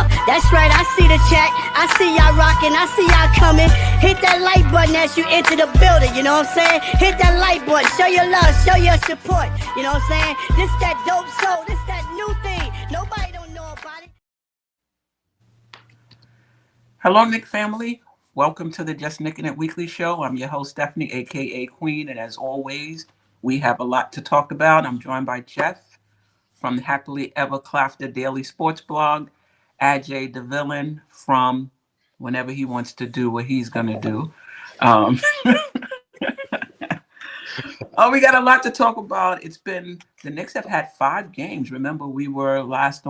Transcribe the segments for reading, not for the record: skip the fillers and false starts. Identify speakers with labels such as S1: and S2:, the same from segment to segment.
S1: Yeah, that's right. I see the chat. I see y'all rocking. I see y'all coming. Hit that like button as you enter the building. You know what I'm saying? Hit that like button. Show your love. Show your support. You know what I'm saying? This that dope soul. This that new thing. Nobody don't know about it.
S2: Hello, Knick family. Welcome to the Just Knickin' It Weekly Show. I'm your host, Stephanie, aka Queen, and as always, we have a lot to talk about. I'm joined by Geoff from the Happily Ever Klafter Daily Sports Blog, Ajay the Villain from whenever he wants to do what he's gonna do. Oh, we got a lot to talk about. The Knicks have had 5 games. Remember, we were last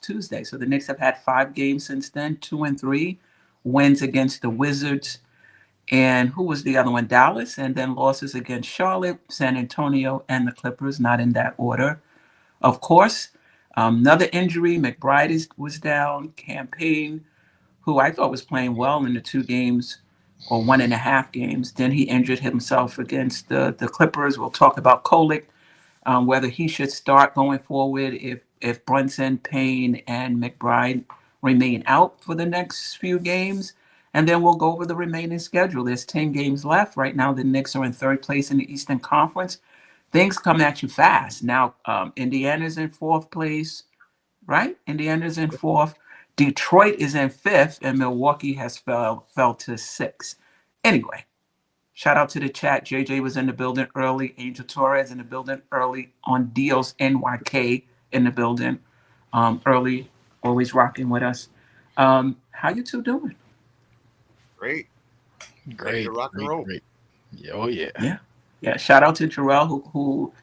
S2: Tuesday, so the Knicks have had 5 games since then, 2-3. Wins against the Wizards, and who was the other one? Dallas, and then losses against Charlotte, San Antonio, and the Clippers, not in that order. Of course, another injury, McBride was down, Payne, who I thought was playing well in the 2 games or 1.5 games. Then he injured himself against the Clippers. We'll talk about Kolek, whether he should start going forward if Brunson, Payne, and McBride remain out for the next few games. And then we'll go over the remaining schedule. There's 10 games left. Right now, the Knicks are in 3rd place in the Eastern Conference. Things come at you fast. Now, Indiana's in 4th place, right? Indiana's in 4th. Detroit is in 5th, and Milwaukee has fell to 6th. Anyway, shout out to the chat. JJ was in the building early. Angel Torres in the building early. On Dios NYK in the building early. Always rocking with us. How you two doing?
S3: Great.
S4: Great.
S3: Rock and roll.
S4: Great. Oh yeah.
S2: Yeah. Shout out to Jerrell who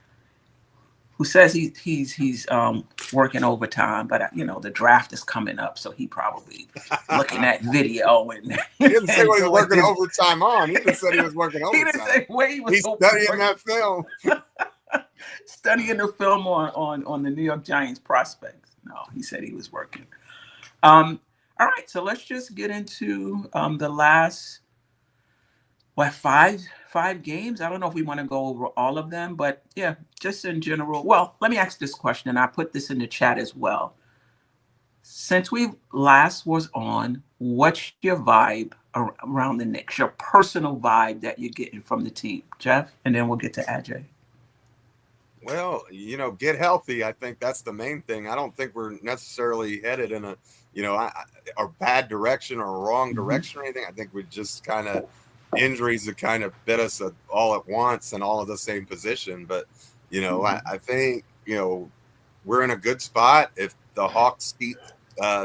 S2: says he's working overtime, but the draft is coming up, so he probably looking at video and
S3: he didn't say what he was working overtime on. He just said he was working overtime.
S2: He didn't say where he was.
S3: He's studying that film.
S2: Studying the film on the New York Giants prospects. No, he said he was working. All right, so let's just get into the last five games. I don't know if we want to go over all of them, but yeah, just in general. Well, let me ask this question, and I put this in the chat as well. Since we last was on, what's your vibe around the Knicks? Your personal vibe that you're getting from the team, Geoff, and then we'll get to Ajay.
S3: Well, get healthy. I think that's the main thing. I don't think we're necessarily headed in a bad direction or a wrong direction or anything. I think we just kind of injuries that kind of bit us all at once and all of the same position. But, I think, we're in a good spot. If the Hawks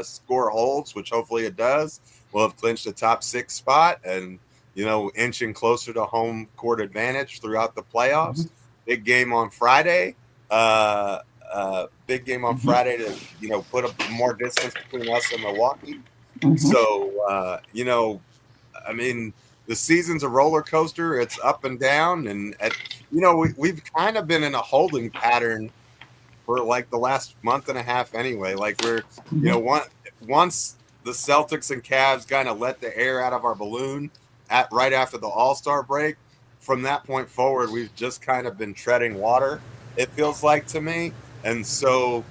S3: score holds, which hopefully it does, we'll have clinched the top 6 spot and, inching closer to home court advantage throughout the playoffs. Mm-hmm. Big game on Friday. Big game on Friday to, put up more distance between us and Milwaukee. Mm-hmm. So, the season's a roller coaster. It's up and down. And, we've kind of been in a holding pattern for like the last month and a half anyway. Like we're, once the Celtics and Cavs kind of let the air out of our balloon right after the All-Star break, from that point forward, we've just kind of been treading water, it feels like to me. And so,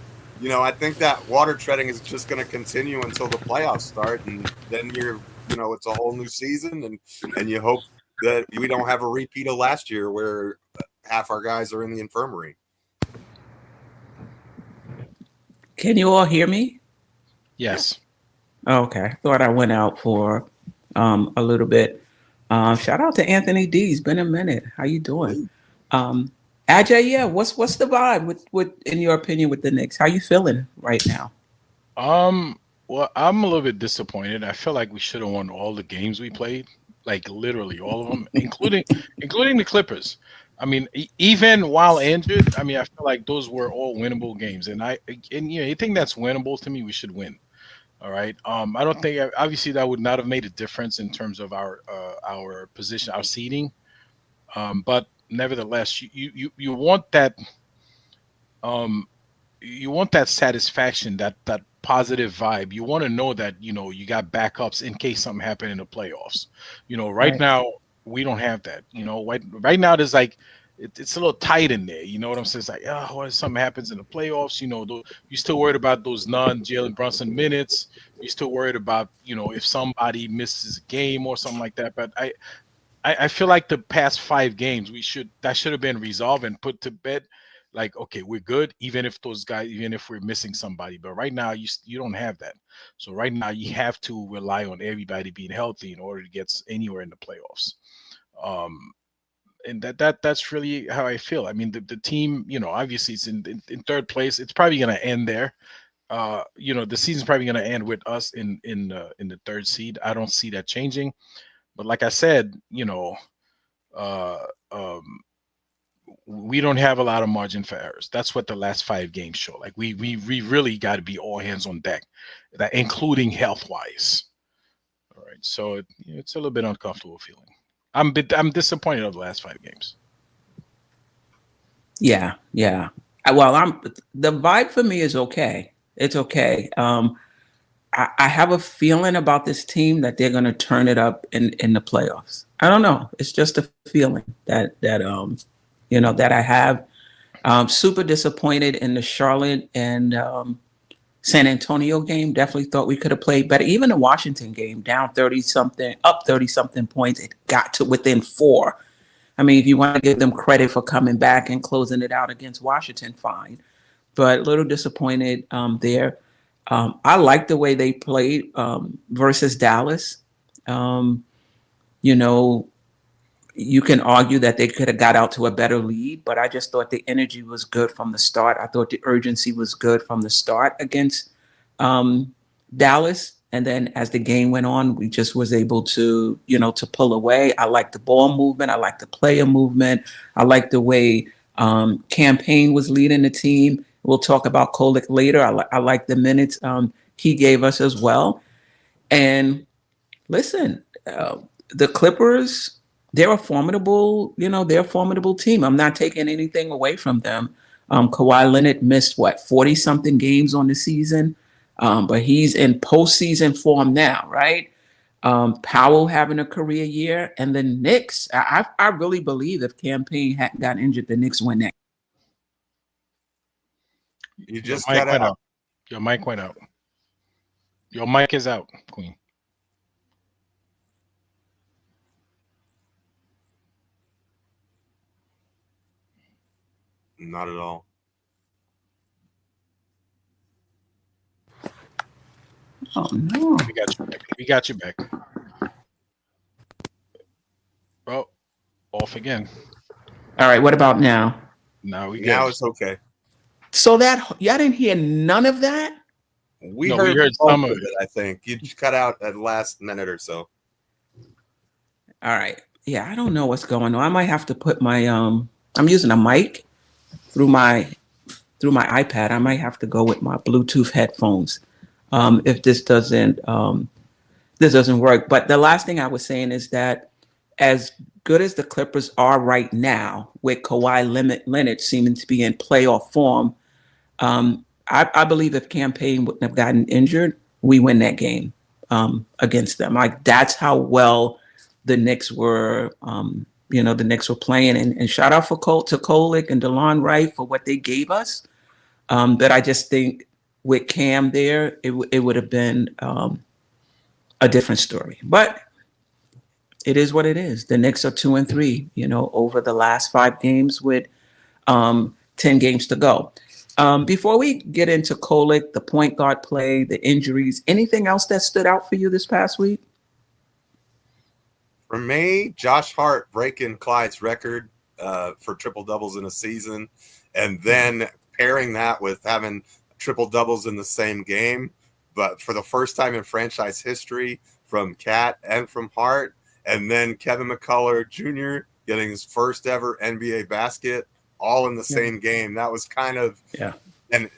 S3: I think that water treading is just going to continue until the playoffs start. And then it's a whole new season. And you hope that we don't have a repeat of last year where half our guys are in the infirmary.
S2: Can you all hear me?
S4: Yes.
S2: Okay. Thought I went out for a little bit. Shout out to Anthony D. It's been a minute. How you doing? Ajay, yeah, what's the vibe with in your opinion with the Knicks? How you feeling right now?
S4: Well, I'm a little bit disappointed. I feel like we should have won all the games we played, like literally all of them, including the Clippers. I mean, even while injured, I feel like those were all winnable games. And anything that's winnable to me, we should win. All right. I don't think obviously that would not have made a difference in terms of our position, our seeding. But nevertheless, you want that satisfaction, that positive vibe. You want to know that you got backups in case something happened in the playoffs. Right now we don't have that. Right now there's like it's a little tight in there. You know what I'm saying? It's like, oh, what if something happens in the playoffs? You know, you're still worried about those non-Jalen Brunson minutes. You're still worried about, you know, if somebody misses a game or something like that. But I feel like the past 5 games that should have been resolved and put to bed. Like, okay, we're good, even if we're missing somebody. But right now, you don't have that. So right now, you have to rely on everybody being healthy in order to get anywhere in the playoffs. And that's really how I feel. I mean, the team, you know, obviously it's in 3rd place. It's probably going to end there. You know, the season's probably going to end with us in the 3rd seed. I don't see that changing. But like I said, you know, we don't have a lot of margin for errors. That's what the last 5 games show. Like we really got to be all hands on deck, including health wise. All right, so it's a little bit uncomfortable feeling. I'm disappointed of the last 5 games.
S2: Yeah. Well, the vibe for me is okay. It's okay. I have a feeling about this team that they're going to turn it up in the playoffs. I don't know. It's just a feeling that you know, that I have. Super disappointed in the Charlotte and San Antonio game. Definitely thought we could have played better. Even the Washington game, down 30-something, up 30-something points, it got to within 4. I mean, if you want to give them credit for coming back and closing it out against Washington, fine. But a little disappointed there. I like the way they played versus Dallas. You know, you can argue that they could have got out to a better lead, but I just thought the energy was good from the start. I thought the urgency was good from the start against Dallas. And then as the game went on, we just was able to, you know, to pull away. I like the ball movement. I like the player movement. I like the way Payne was leading the team. We'll talk about Kolek later. I like the minutes he gave us as well. And listen, the Clippers, they're a formidable, you know, they're a formidable team. I'm not taking anything away from them. Kawhi Leonard missed 40-something games on the season, but he's in postseason form now, right? Powell having a career year, and the Knicks. I really believe if Payne hadn't got injured, the Knicks win that.
S3: You just got out.
S4: Your mic went out. Your mic is out, Queen.
S3: Not at all.
S2: Oh no!
S4: We got you back. Well, off again.
S2: All right. What about now?
S3: Now it's okay.
S2: So that y'all didn't hear none of that?
S3: We heard some of it. I think you just cut out at the last minute or so.
S2: All right. Yeah, I don't know what's going on. I might have to put my I'm using a mic through my iPad. I might have to go with my Bluetooth headphones if this doesn't work. But the last thing I was saying is that as good as the Clippers are right now, with Kawhi Leonard seeming to be in playoff form, I believe if Payne wouldn't have gotten injured, we win that game against them. Like that's how well the Knicks were. The Knicks were playing, and shout out to Kolek and DeLon Wright for what they gave us. But I just think with Cam there, it would have been a different story. But it is what it is. The Knicks are 2-3, over the last 5 games with 10 games to go. Before we get into Kolek, the point guard play, the injuries, anything else that stood out for you this past week?
S3: For me, Josh Hart breaking Clyde's record for triple doubles in a season, and then pairing that with having triple doubles in the same game, but for the first time in franchise history from Cat and from Hart, and then Kevin McCullough Jr. getting his first ever NBA basket all in the same game. That was kind of and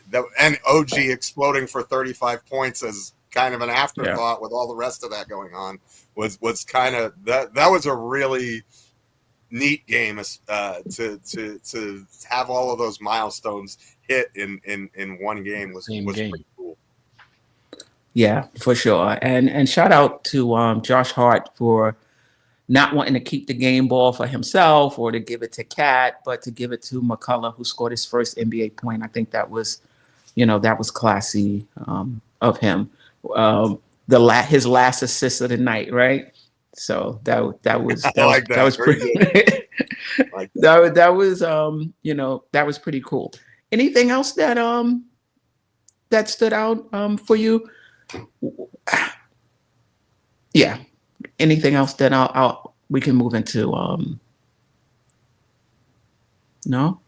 S3: OG exploding for 35 points as kind of an afterthought with all the rest of that going on was kind of that was a really neat game to have all of those milestones hit in one game was pretty cool.
S2: Yeah, for sure. And shout out to Josh Hart for not wanting to keep the game ball for himself or to give it to Cat, but to give it to McCullough, who scored his first NBA point. I think that was, that was classy of him. His last assist of the night, right? So that was that was pretty like that was that was pretty cool. Anything else that that stood out for you? Yeah. Anything else that we can move into? No?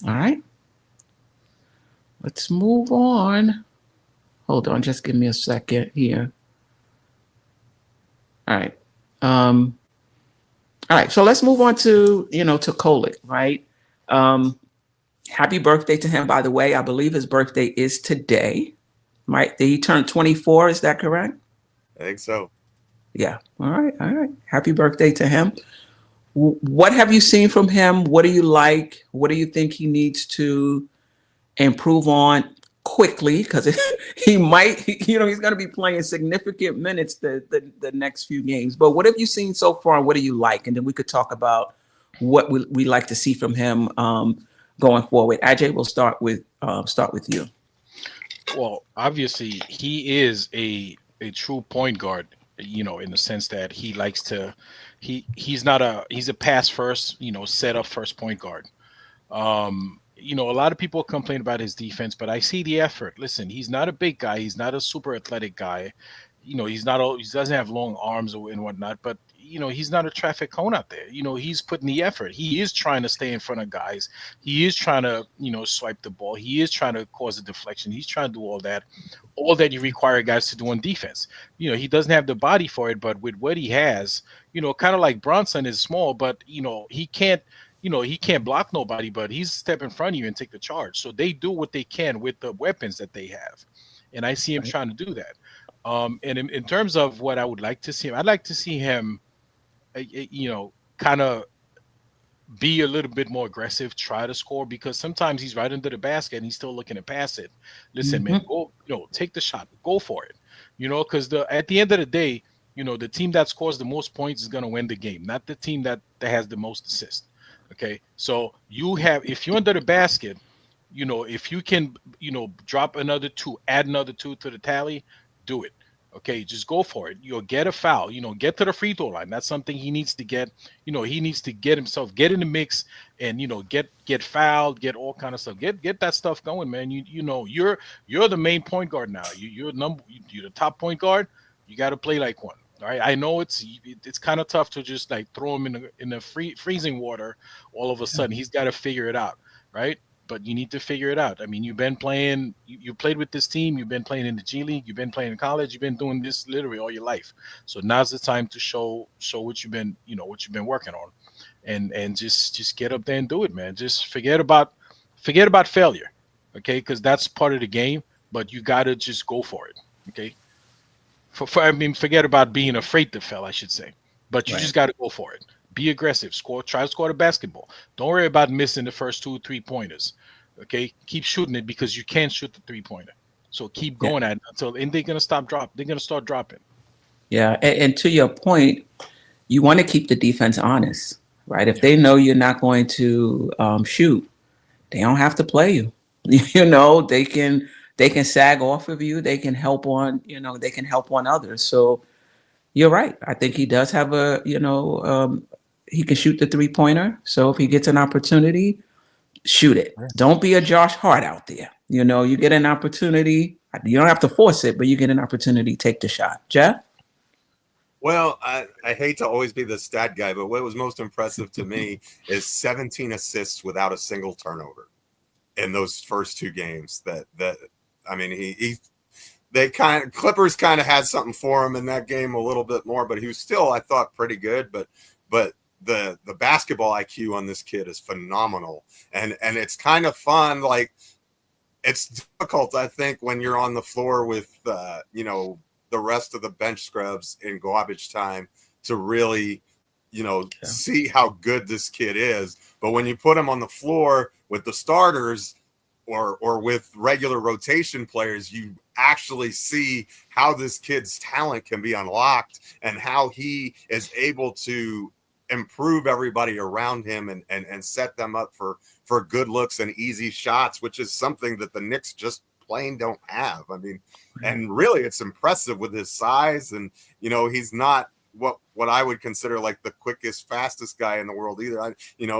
S2: All right. Let's move on. Hold on, just give me a second here. All right. All right, so let's move on to, to Kolek, right? Happy birthday to him, by the way. I believe his birthday is today, right? Did he turn 24? Is that correct?
S3: I think so.
S2: Yeah. All right. All right. Happy birthday to him. What have you seen from him? What do you like? What do you think he needs to improve on quickly? Because he might, he's going to be playing significant minutes the next few games. But what have you seen so far, and what do you like? And then we could talk about what we like to see from him going forward. Ajay, we'll start with you. Well,
S4: obviously, he is a true point guard. In the sense that he likes to, he's a pass first, set up first point guard. A lot of people complain about his defense, but I see the effort. Listen, he's not a big guy. He's not a super athletic guy. He doesn't have long arms and whatnot, but he's not a traffic cone out there. He's putting the effort. He is trying to stay in front of guys. He is trying to, swipe the ball. He is trying to cause a deflection. He's trying to do all that you require guys to do on defense. He doesn't have the body for it, but with what he has, kind of like Brunson is small, but he can't block nobody, but he's step in front of you and take the charge. So they do what they can with the weapons that they have. And I see him trying to do that. And in terms of what I would like to see him, I'd like to see him, kind of be a little bit more aggressive, try to score, because sometimes he's right under the basket and he's still looking to pass it. Listen, man, go, take the shot, go for it, because at the end of the day, the team that scores the most points is going to win the game, not the team that has the most assists. Okay. So if you're under the basket, if you can, drop another 2, add another 2 to the tally, do it. Okay, just go for it. You'll get a foul. Get to the free throw line. That's something he needs to get. He needs to get himself, get in the mix, and get fouled, get all kind of stuff. Get that stuff going, man. You're the main point guard now. You're the top point guard. You got to play like one. All right. I know it's kind of tough to just like throw him in the freezing water. All of a sudden, he's got to figure it out, right? But you need to figure it out. I mean, you've been playing, you played with this team, you've been playing in the G League, you've been playing in college, you've been doing this literally all your life. So now's the time to show what you've been, working on, and just get up there and do it, man. Just forget about failure, okay? Because that's part of the game. But you gotta just go for it, okay? Forget about being afraid to fail, I should say. But you just gotta go for it. Be aggressive. Try to score the basketball. Don't worry about missing the first 2 3-pointers. Okay, keep shooting it, because you can't shoot the 3-pointer. So keep going at it and they're gonna start dropping. Yeah, and to your point, you want to keep the defense honest, right? If they know you're not going to shoot, they don't have to play you. They can sag off of you. They can help on others. So you're right. I think he does have he can shoot the 3-pointer. So if he gets an opportunity, shoot it. Don't be a Josh Hart out there. You get an opportunity. You don't have to force it, but you get an opportunity, take the shot. Geoff?
S3: Well, I hate to always be the stat guy, but what was most impressive to me is 17 assists without a single turnover in those first 2 games. Clippers kind of had something for him in that game a little bit more, but he was still, I thought, pretty good. But the basketball IQ on this kid is phenomenal, and it's kind of fun. Like, it's difficult, I think, when you're on the floor with the rest of the bench scrubs in garbage time to really see how good this kid is. But when you put him on the floor with the starters or with regular rotation players, you actually see how this kid's talent can be unlocked and how he is able to improve everybody around him and set them up for good looks and easy shots, which is something that the Knicks just plain don't have. I mean, and really it's impressive with his size, and he's not what I would consider like the quickest, fastest guy in the world either.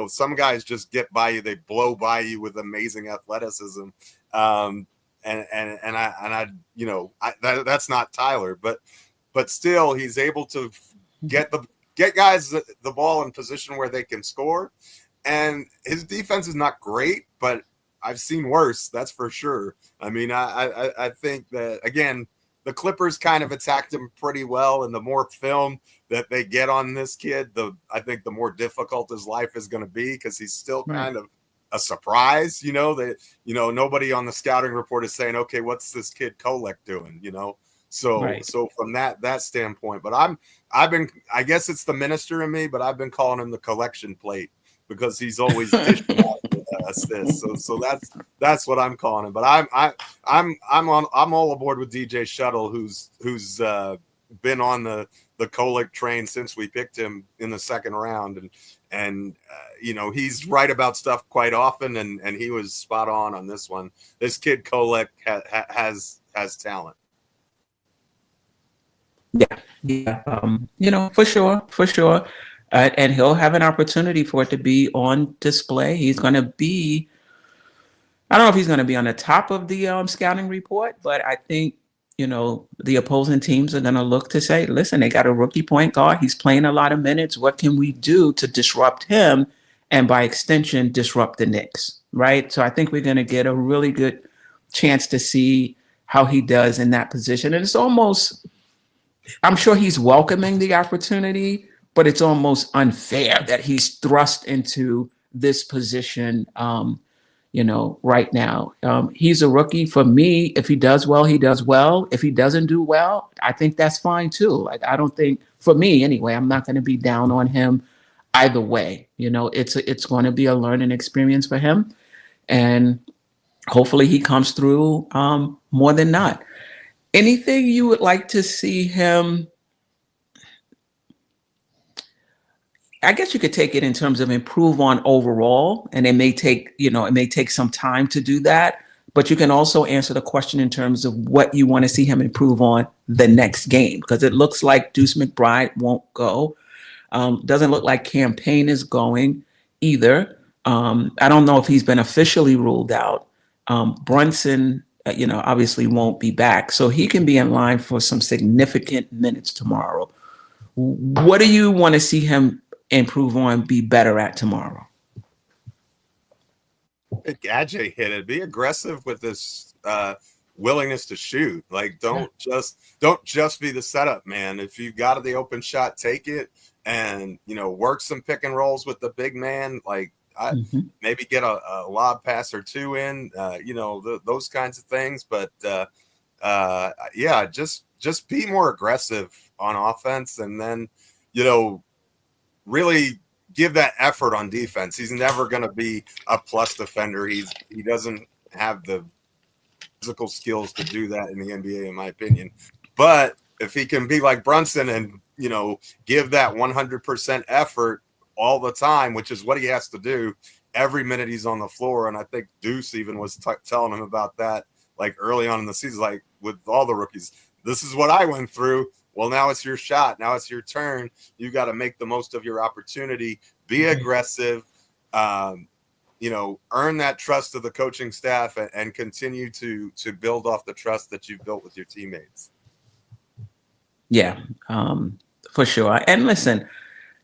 S3: Some guys just get by you, they blow by you with amazing athleticism. That's not Tyler, but still he's able to get guys the ball in position where they can score. And his defense is not great, but I've seen worse. That's for sure. I mean, I think that, again, the Clippers kind of attacked him pretty well, and the more film that they get on this kid, I think the more difficult his life is going to be, because he's still kind of a surprise. Nobody on the scouting report is saying, okay, what's this kid Kolek doing? So from that standpoint, but I guess it's the minister in me, but I've been calling him the collection plate, because he's always dishing out assists. So that's what I'm calling him. But I'm all aboard with DJ Shuttle, who's been on the Kolek train since we picked him in the second round, and he's right about stuff quite often, and he was spot on this one. This kid Kolek has talent.
S2: Yeah, for sure. And he'll have an opportunity for it to be on display. He's going to be, I don't know if he's going to be on the top of the scouting report, but I think, the opposing teams are going to look to say, listen, they got a rookie point guard. He's playing a lot of minutes. What can we do to disrupt him and by extension, disrupt the Knicks, right? So I think we're going to get a really good chance to see how he does in that position. And it's almost, I'm sure he's welcoming the opportunity, but it's almost unfair that he's thrust into this position, right now. He's a rookie. For me, if he does well, he does well. If he doesn't do well, I think that's fine too. Like, I don't think, for me anyway, I'm not going to be down on him either way. It's going to be a learning experience for him, and hopefully he comes through more than not. Anything you would like to see him? I guess you could take it in terms of improve on overall, and it may take some time to do that, but you can also answer the question in terms of what you want to see him improve on the next game, because it looks like Deuce McBride won't go. Doesn't look like Payne is going either. I don't know if he's been officially ruled out. Brunson, obviously won't be back, so he can be in line for some significant minutes tomorrow. What do you want to see him improve on, be better at tomorrow?
S3: Ajay hit it. Be aggressive with this willingness to shoot. Like, don't just be the setup man. If you got the open shot, take it, and work some pick and rolls with the big man. Like, maybe get a lob pass or two in. Those kinds of things. But just be more aggressive on offense, and then really give that effort on defense. He's never going to be a plus defender. He doesn't have the physical skills to do that in the NBA, in my opinion. But if he can be like Brunson and, give that 100% effort all the time, which is what he has to do every minute he's on the floor. And I think Deuce even was telling him about that, like early on in the season, like with all the rookies, this is what I went through. Well, now it's your shot. Now it's your turn. You got to make the most of your opportunity. Be aggressive. Earn that trust of the coaching staff and continue to build off the trust that you've built with your teammates. Yeah,
S2: for sure. And listen,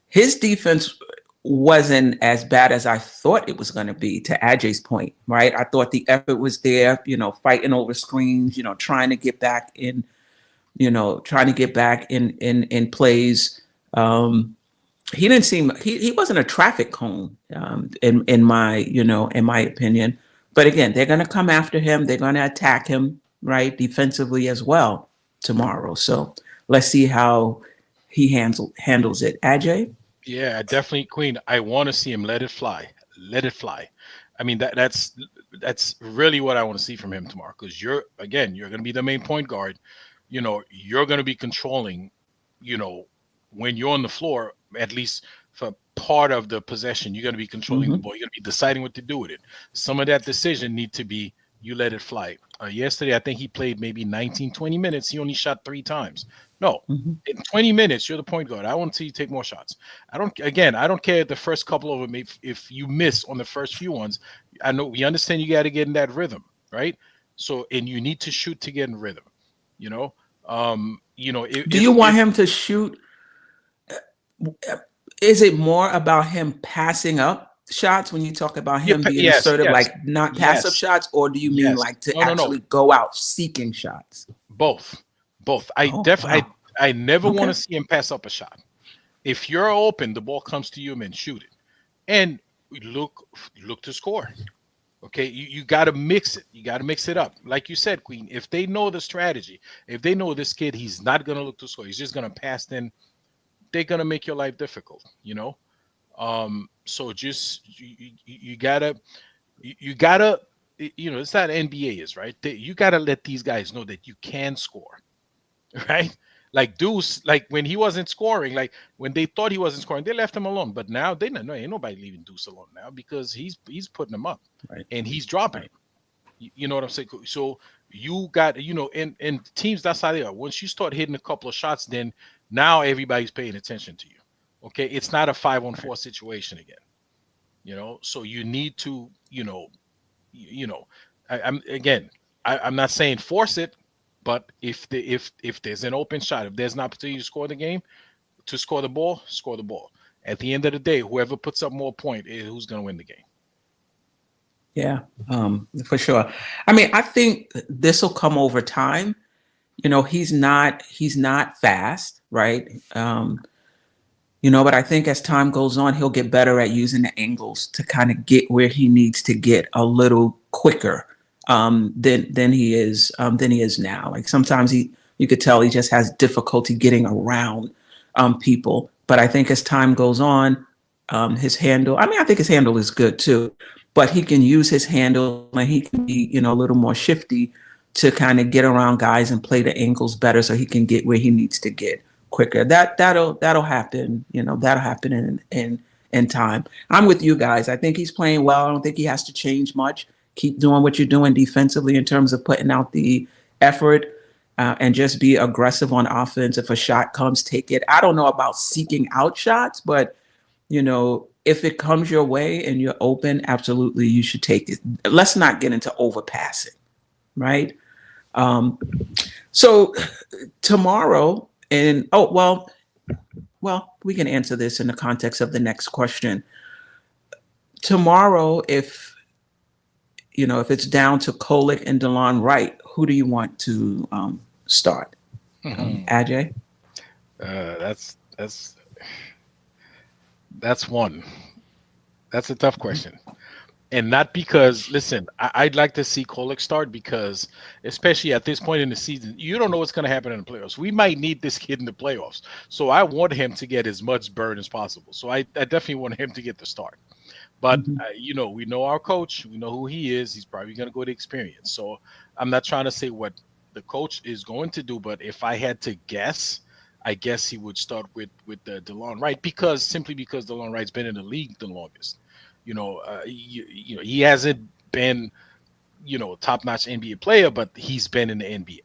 S2: his defense wasn't as bad as I thought it was going to be, to Ajay's point, right? I thought the effort was there, fighting over screens, trying to get back in. In plays. He didn't seem, he wasn't a traffic cone in my opinion. But again, they're going to come after him. They're going to attack him, right, defensively as well tomorrow. So let's see how he handles it. Ajay?
S4: Yeah, definitely, Queen. I want to see him let it fly. I mean, that's really what I want to see from him tomorrow. Because you're going to be the main point guard. You're going to be controlling. When you're on the floor, at least for part of the possession, you're going to be controlling the ball. You're going to be deciding what to do with it. Some of that decision need to be you let it fly. Yesterday, I think he played maybe 19, 20 minutes. He only shot 3 times. No, in 20 minutes, you're the point guard. I want to see you take more shots. I don't care the first couple of them. If you miss on the first few ones, I know we understand you got to get in that rhythm, right? So, and you need to shoot to get in rhythm,
S2: Do you want him to shoot? Is it more about him passing up shots when you talk about him being assertive, like not pass up shots, or do you mean like to actually go out seeking shots?
S4: Both. I never want to see him pass up a shot. If you're open, the ball comes to you, man, shoot it, and look to score. Okay, you got to mix it. You got to mix it up, like you said, Queen. If they know the strategy, if they know this kid, he's not gonna look to score. He's just gonna pass. Then they're gonna make your life difficult. So just you gotta it's not NBA is right. You gotta let these guys know that you can score, right? Like Deuce, like when he wasn't scoring, like when they thought he wasn't scoring, they left him alone. But now they know ain't nobody leaving Deuce alone now because he's putting them up,
S2: right,
S4: and he's dropping him. You know what I'm saying? So you got and teams, that's how they are. Once you start hitting a couple of shots, then now everybody's paying attention to you. Okay, it's not a 5-on-4 situation again. So you need to, I'm not saying force it, but if there's an open shot, if there's an opportunity to score the game, to score the ball. At the end of the day, whoever puts up more point is who's going to win the game.
S2: Yeah, for sure. I mean, I think this will come over time. He's not fast, right? But I think as time goes on, he'll get better at using the angles to kind of get where he needs to get a little quicker than he is now. Like sometimes you could tell he just has difficulty getting around people. But I think as time goes on, his handle. I mean, I think his handle is good too, but he can use his handle and he can be a little more shifty to kind of get around guys and play the angles better, so he can get where he needs to get quicker. That'll happen. That'll happen in time. I'm with you guys. I think he's playing well. I don't think he has to change much. Keep doing what you're doing defensively in terms of putting out the effort and just be aggressive on offense. If a shot comes, take it. I don't know about seeking out shots, but if it comes your way and you're open, absolutely you should take it. Let's not get into overpassing, right? So tomorrow. And well, we can answer this in the context of the next question. Tomorrow, if it's down to Kolek and DeLon Wright, who do you want to start? Ajay?
S4: That's one. That's a tough question. And not because, listen, I'd like to see Kolek start because, especially at this point in the season, you don't know what's going to happen in the playoffs. We might need this kid in the playoffs. So I want him to get as much burn as possible. So I definitely want him to get the start. But, we know our coach. We know who he is. He's probably going to go to experience. So I'm not trying to say what the coach is going to do. But if I had to guess, I guess he would start with DeLon Wright simply because DeLon Wright's been in the league the longest. He hasn't been, top-notch NBA player, but he's been in the NBA.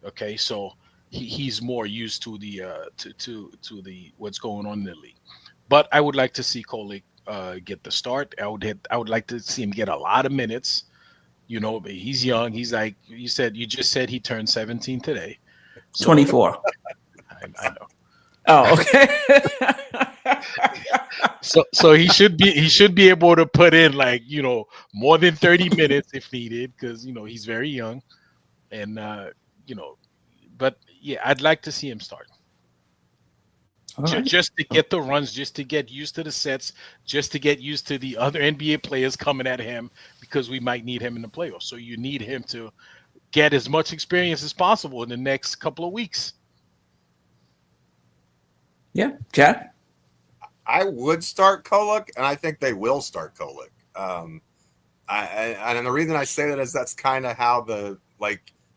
S4: Okay, so he's more used to the to the what's going on in the league. But I would like to see Kolek get the start. I would like to see him get a lot of minutes. He's young. He's like you just said he turned 17 today. So,
S2: 24.
S4: I know.
S2: Oh, okay.
S4: So he should be able to put in more than 30 minutes if needed because he's very young, and but yeah, I'd like to see him start. Right. Just to get the runs, just to get used to the sets, just to get used to the other NBA players coming at him because we might need him in the playoffs. So you need him to get as much experience as possible in the next couple of weeks.
S2: Yeah, Geoff?
S3: I would start Kolek, and I think they will start Kolek. And the reason I say that is that's kind of how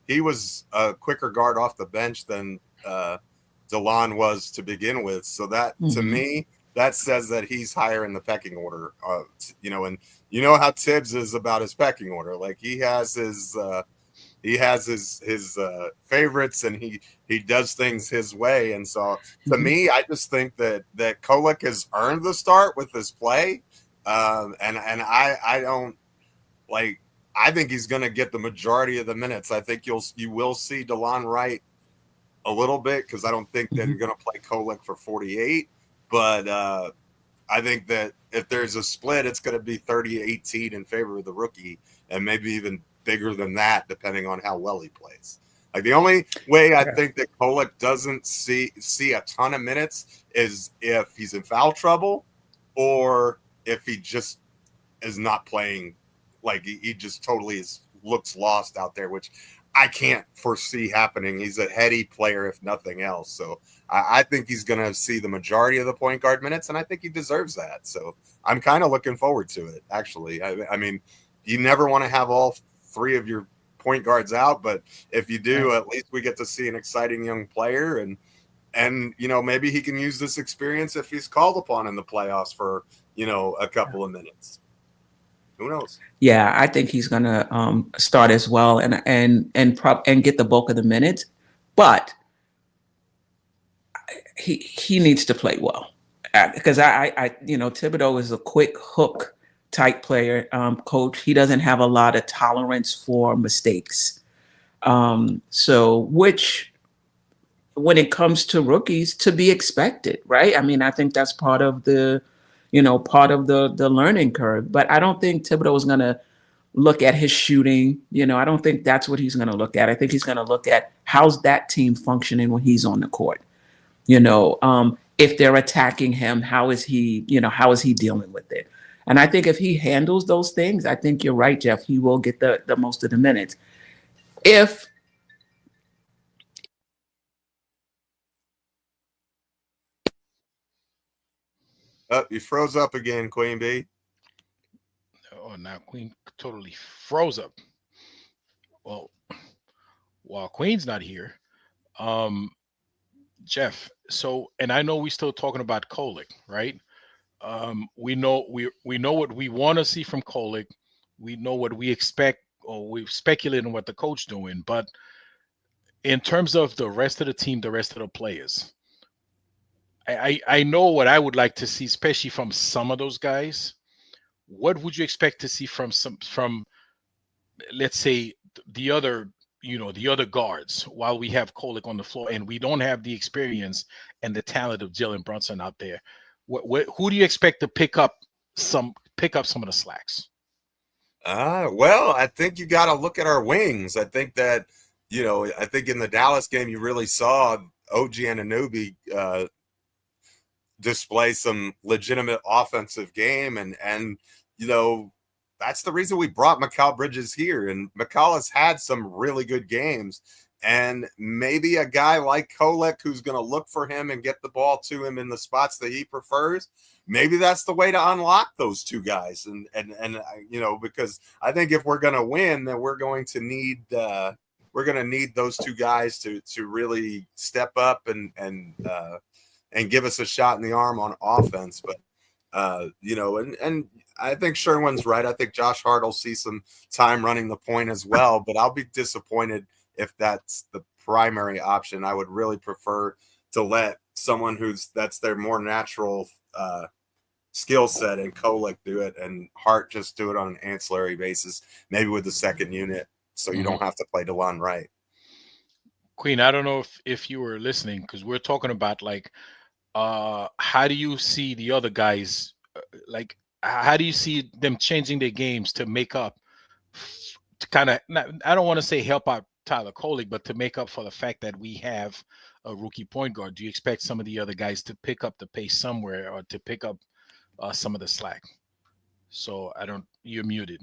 S3: he was a quicker guard off the bench than DeLon was to begin with. So that to me, that says that he's higher in the pecking order. And you know how Tibbs is about his pecking order. Like he has his favorites, and he does things his way. And so to me, I just think that Kolek has earned the start with his play. And I don't like. I think he's going to get the majority of the minutes. I think you will see DeLon Wright a little bit, because I don't think that you're going to play Kolek for 48. But I think that if there's a split, it's going to be 30-18 in favor of the rookie, and maybe even bigger than that, depending on how well he plays. Like the only way I think that Kolek doesn't see a ton of minutes is if he's in foul trouble, or if he just is not playing. Like he just totally looks lost out there, which I can't foresee happening. He's a heady player, if nothing else. So I think he's going to see the majority of the point guard minutes, and I think he deserves that. So I'm kind of looking forward to it, actually. I mean, you never want to have all three of your point guards out, but if you do, at least we get to see an exciting young player, and maybe he can use this experience if he's called upon in the playoffs for a couple of minutes. Who knows?
S2: Yeah, I think he's gonna start as well and get the bulk of the minutes, but he needs to play well, because I Thibodeau is a quick hook type player, coach. He doesn't have a lot of tolerance for mistakes, so which, when it comes to rookies, to be expected, right? I mean, I think that's part of the learning curve. But I don't think Thibodeau is going to look at his shooting. I don't think that's what he's going to look at. I think he's going to look at how's that team functioning when he's on the court. If they're attacking him, how is he dealing with it? And I think if he handles those things, I think you're right, Geoff, he will get the most of the minutes. If
S3: You froze up again, Queen Bee.
S4: Oh, now Queen totally froze up. Well, while Queen's not here, Geoff. So, and I know we're still talking about Kolek, right? We know what we want to see from Kolek. We know what we expect, or we speculate on what the coach doing. But in terms of the rest of the team, the rest of the players, I know what I would like to see, especially from some of those guys. What would you expect to see from let's say the other guards, while we have Kolek on the floor and we don't have the experience and the talent of Jalen Brunson out there? Who do you expect to pick up some of the slacks?
S3: Well, I think you got to look at our wings. I think that I think in the Dallas game you really saw OG Anunoby display some legitimate offensive game, and that's the reason we brought Mikal Bridges here. And Mikal has had some really good games, and maybe a guy like Kolek, who's going to look for him and get the ball to him in the spots that he prefers, maybe that's the way to unlock those two guys. And because I think if we're going to win, then we're going to need those two guys to really step up and give us a shot in the arm on offense. But and I think Sherwin's right. I think Josh Hart will see some time running the point as well, but I'll be disappointed if that's the primary option. I would really prefer to let someone that's their more natural skill set and Kolek do it, and Hart just do it on an ancillary basis, maybe with the second unit, so you don't have to play DeLon Wright.
S4: Queen, I don't know if you were listening, because we're talking about how do you see the other guys, how do you see them changing their games to make up, to kind of, I don't want to say help out Tyler Kolek, but to make up for the fact that we have a rookie point guard? Do you expect some of the other guys to pick up the pace somewhere, or to pick up some of the slack? So you're muted.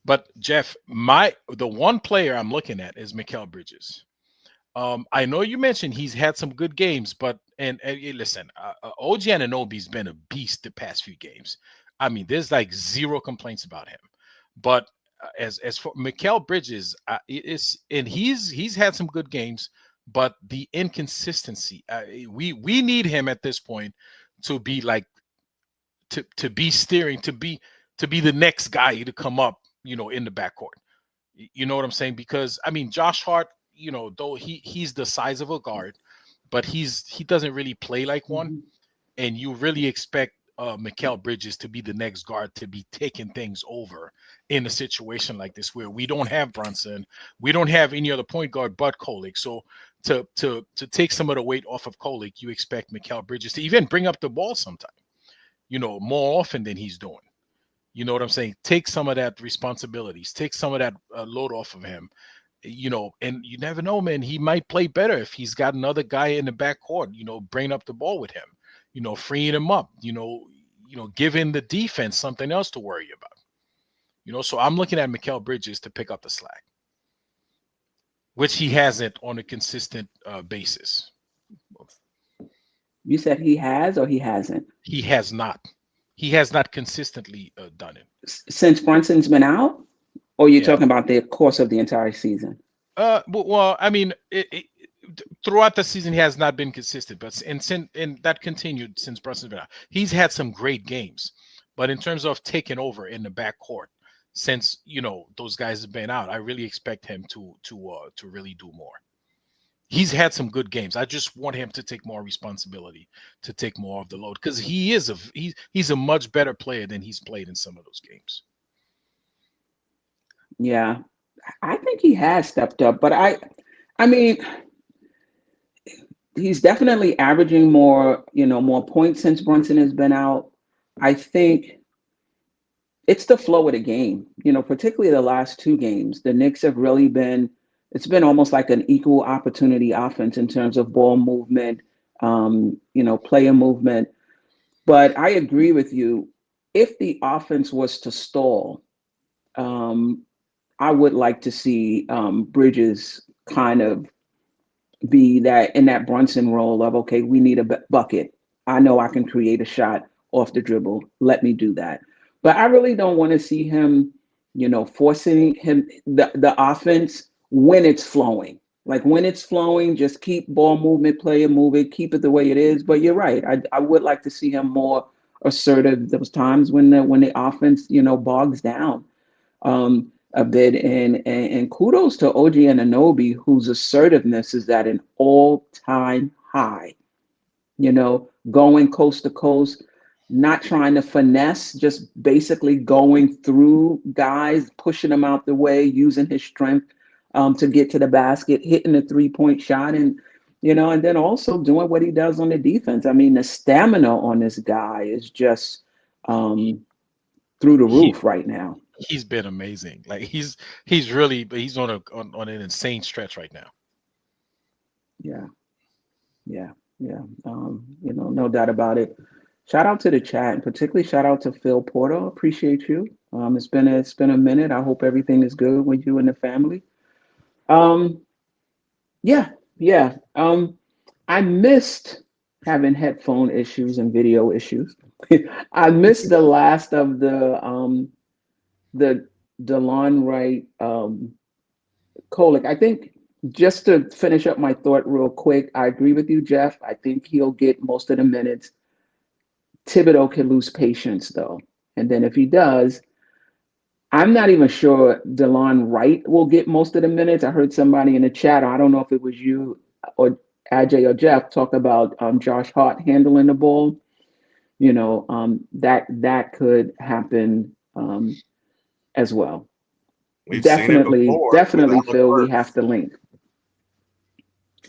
S4: But Geoff, the one player I'm looking at is Mikal Bridges. I know you mentioned he's had some good games, but and listen, OG Anunoby's been a beast the past few games. I mean, there's like zero complaints about him. But as for Mikal Bridges, he's had some good games, but the inconsistency, we need him at this point to be like to be steering, to be the next guy to come up, in the backcourt. You know what I'm saying? Because I mean, Josh Hart, though he's the size of a guard, but he doesn't really play like one, and you really expect Mikal Bridges to be the next guard to be taking things over in a situation like this where we don't have Brunson, we don't have any other point guard but Kolek. So to take some of the weight off of Kolek, you expect Mikal Bridges to even bring up the ball sometime, more often than he's doing. You know what I'm saying? Take some of that responsibilities, take some of that load off of him, and you never know, man. He might play better if he's got another guy in the backcourt, bringing up the ball with him, freeing him up, giving the defense something else to worry about. So I'm looking at Mikal Bridges to pick up the slack, which he hasn't on a consistent basis.
S5: You said he has or he hasn't?
S4: He has not. He has not consistently done it.
S5: Since Brunson's been out? Or you're talking about the course of the entire season?
S4: Well, I mean, throughout the season, he has not been consistent, but and that continued since Brunson's been out. He's had some great games, but in terms of taking over in the backcourt, since those guys have been out, I really expect him to really do more. He's had some good games. I just want him to take more responsibility, to take more of the load, because he's a much better player than he's played in some of those games.
S5: Yeah, I think he has stepped up, but I mean, he's definitely averaging more points since Brunson has been out. I think it's the flow of the game, particularly the last two games. The Knicks have really been. It's been almost like an equal opportunity offense in terms of ball movement, player movement. But I agree with you. If the offense was to stall, I would like to see Bridges kind of be that in that Brunson role of, okay, we need a bucket. I know I can create a shot off the dribble. Let me do that. But I really don't want to see him, forcing the offense when it's flowing. Like when it's flowing, just keep ball movement, player moving, keep it the way it is. But you're right. I would like to see him more assertive. Those times when the offense, bogs down a bit. And kudos to OG Anunoby, whose assertiveness is at an all-time high. Going coast to coast, not trying to finesse, just basically going through guys, pushing them out the way, using his strength to get to the basket, hitting a three-point shot, and then also doing what he does on the defense. I mean, the stamina on this guy is just through the roof right now.
S4: He's been amazing. Like he's on an insane stretch right now.
S5: Yeah. No doubt about it. Shout out to the chat, and particularly shout out to Phil Porter. Appreciate you. It's been a minute. I hope everything is good with you and the family. I missed having headphone issues and video issues. I missed the last of the DeLon Wright Kolek. I think just to finish up my thought real quick, I agree with you, Geoff. I think he'll get most of the minutes. Thibodeau can lose patience though. And then if he does, I'm not even sure DeLon Wright will get most of the minutes. I heard somebody in the chat, I don't know if it was you or Ajay or Geoff, talk about Josh Hart handling the ball. That could happen as well. Definitely, Phil, we have to link.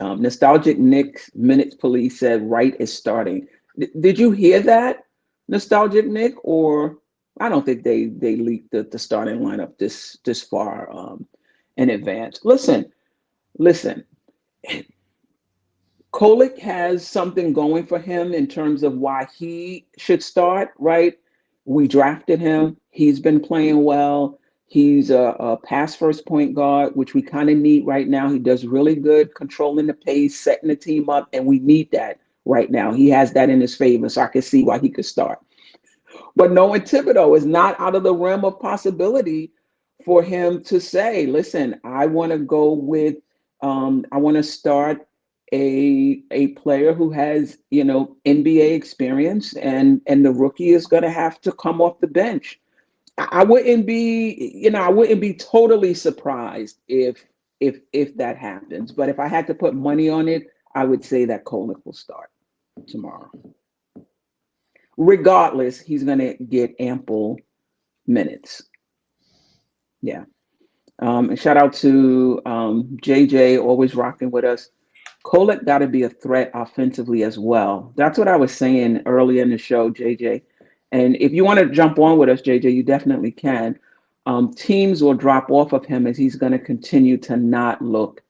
S5: Nostalgic Nick Minutes Police said Wright is starting. Did you hear that, Nostalgic Nick? Or I don't think they leaked the starting lineup this far in advance. Listen. Kolek has something going for him in terms of why he should start, right? We drafted him. He's been playing well. He's a pass-first point guard, which we kind of need right now. He does really good controlling the pace, setting the team up, and we need that right now. He has that in his favor, so I can see why he could start. But knowing Thibodeau is not out of the realm of possibility for him to say, listen, I want to go with, I want to start a player who has, NBA experience, and the rookie is going to have to come off the bench. I wouldn't be, I wouldn't be totally surprised if that happens. But if I had to put money on it, I would say that Kolek will start tomorrow. Regardless, he's going to get ample minutes. Yeah. And shout out to JJ, always rocking with us. Kolek got to be a threat offensively as well. That's what I was saying earlier in the show, JJ. And if you want to jump on with us, JJ, you definitely can. Teams will drop off of him as he's going to continue to not look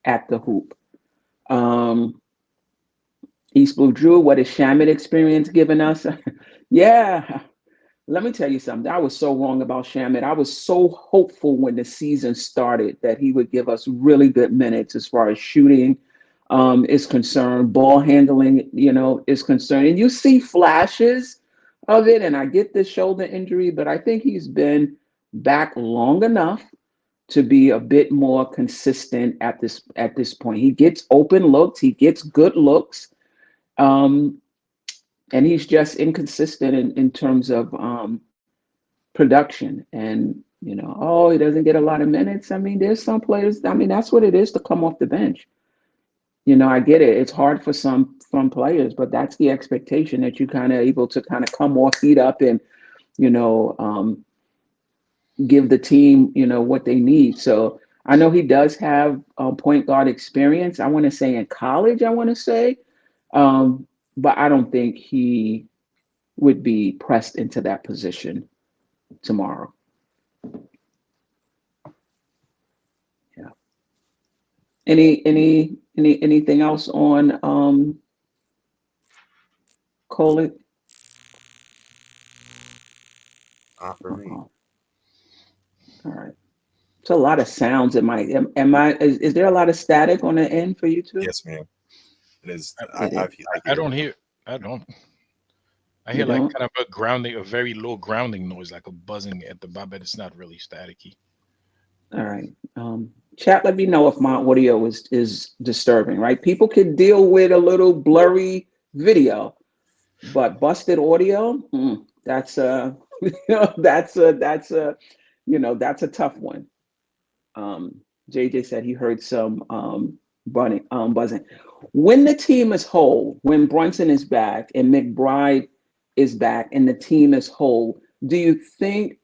S5: at the hoop. East Blue Drew, what is Shamet experience giving us? Yeah. Let me tell you something. I was so wrong about Shamet. I was so hopeful when the season started that he would give us really good minutes as far as shooting is concerned, ball handling, is concerned. And you see flashes of it. And I get the shoulder injury, but I think he's been back long enough to be a bit more consistent at this point. He gets open looks. He gets good looks. And he's just inconsistent in terms of production. And, he doesn't get a lot of minutes. I mean, there's some players, that's what it is to come off the bench. I get it. It's hard for some players, but that's the expectation, that you kind of able to kind of come off, heat up, and, give the team, what they need. So I know he does have point guard experience. I want to say in college, but I don't think he would be pressed into that position tomorrow. Yeah. Anything else on Kolek?
S3: Not for me.
S5: All right. It's a lot of sounds. Is there a lot of static on the end for you too?
S3: Yes, ma'am. It is.
S4: I don't hear. I hear like kind of a very low grounding noise, like a buzzing at the bottom, but it's not really staticky.
S5: All right. Chat, let me know if my audio is disturbing, right? People can deal with a little blurry video, but busted audio, that's a tough one. JJ said he heard some buzzing. When the team is whole, when Brunson is back and McBride is back and the team is whole, do you think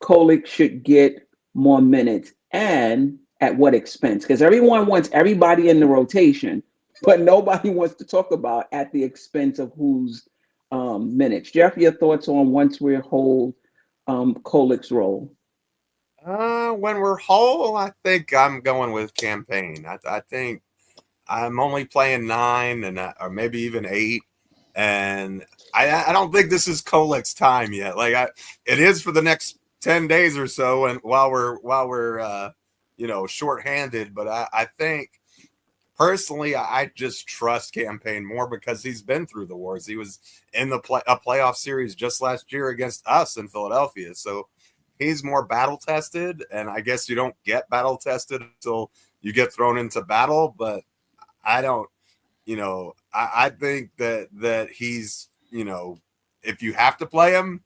S5: Kolek should get more minutes, and at what expense? Because everyone wants everybody in the rotation, but nobody wants to talk about at the expense of whose minutes. Geoff, your thoughts on once we're whole, Kolek's role?
S3: When we're whole, I think I'm going with campaign. I think I'm only playing 9 or maybe even 8, and I don't think this is Kolek's time yet. Like it is for the next 10 days or so, and while we're shorthanded. But I think personally, I just trust campaign more because he's been through the wars. He was in a playoff series just last year against us in Philadelphia, so he's more battle tested. And I guess you don't get battle tested until you get thrown into battle, but I don't, I think that he's, if you have to play him,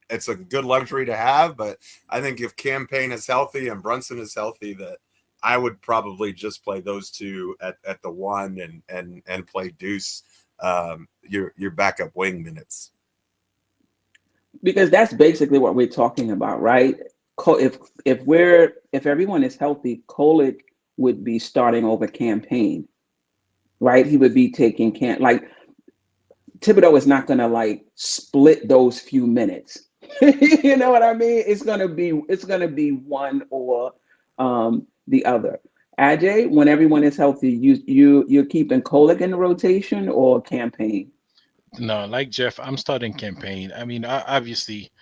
S3: it's a good luxury to have. But I think if campaign is healthy and Brunson is healthy, that I would probably just play those two at the 1 and play Deuce, your backup wing minutes.
S5: Because that's basically what we're talking about, right? If everyone is healthy, Kolek would be starting over campaign. Right, he would be taking Thibodeau is not gonna split those few minutes. You know what I mean? It's gonna be one or the other. Ajay, when everyone is healthy, you're keeping Kolek in the rotation or campaign?
S4: No, like Geoff, I'm starting campaign. I mean, obviously,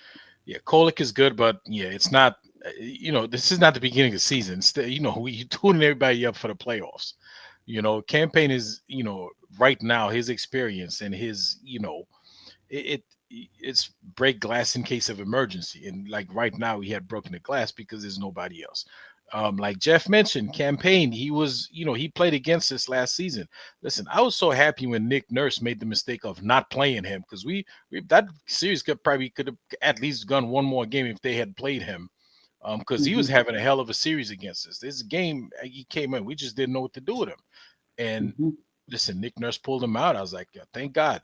S4: yeah, Kolek is good, but yeah, it's not. This is not the beginning of the season. We tuning everybody up for the playoffs. Campaign is, right now, his experience and his, it's break glass in case of emergency. And like right now, he had broken the glass because there's nobody else. Like Geoff mentioned, campaign. He was, he played against us last season. Listen, I was so happy when Nick Nurse made the mistake of not playing him, because we that series could have at least gone one more game if they had played him. Because he was having a hell of a series against us. This game, he came in, we just didn't know what to do with him. And listen, Nick Nurse pulled him out. I was like, thank God.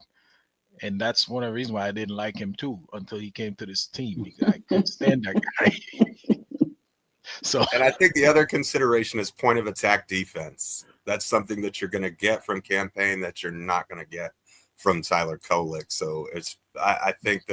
S4: And that's one of the reasons why I didn't like him too until he came to this team. I couldn't stand that guy.
S3: And I think the other consideration is point of attack defense. That's something that you're going to get from campaign that you're not going to get from Tyler Kolek. So I think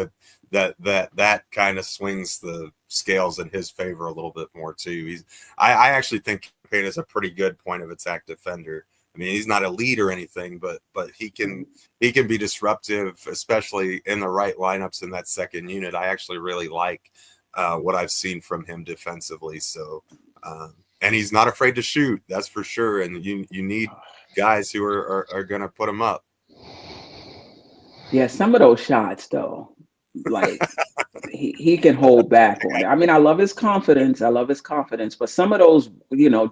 S3: that kind of swings the scales in his favor a little bit more too. I actually think campaign is a pretty good point of attack defender. I mean, he's not a lead or anything, but he can be disruptive, especially in the right lineups in that second unit. I actually really like what I've seen from him defensively. So, and he's not afraid to shoot, that's for sure. And you need guys who are going to put him up.
S5: Yeah, some of those shots though, like he can hold back on it. I mean, I love his confidence, but some of those,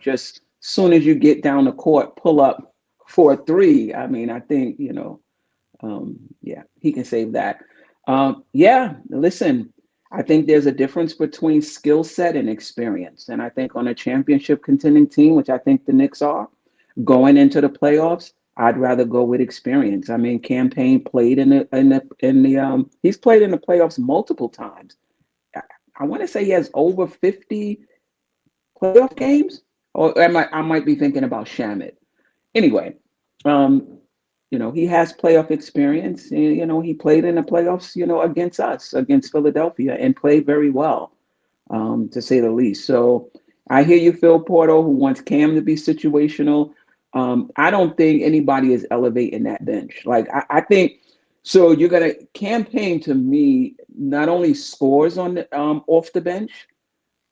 S5: just soon as you get down the court, pull up for a three. I mean, I think, he can save that. Listen, I think there's a difference between skill set and experience. And I think on a championship contending team, which I think the Knicks are, going into the playoffs, I'd rather go with experience. I mean, campaign played he's played in the playoffs multiple times. I want to say he has over 50 playoff games. Or I might be thinking about Shamit. Anyway, he has playoff experience. He played in the playoffs, against us, against Philadelphia, and played very well, to say the least. So I hear you, Phil Porto, who wants Cam to be situational. I don't think anybody is elevating that bench. Like I think so. You're gonna campaign to me not only scores on the, off the bench.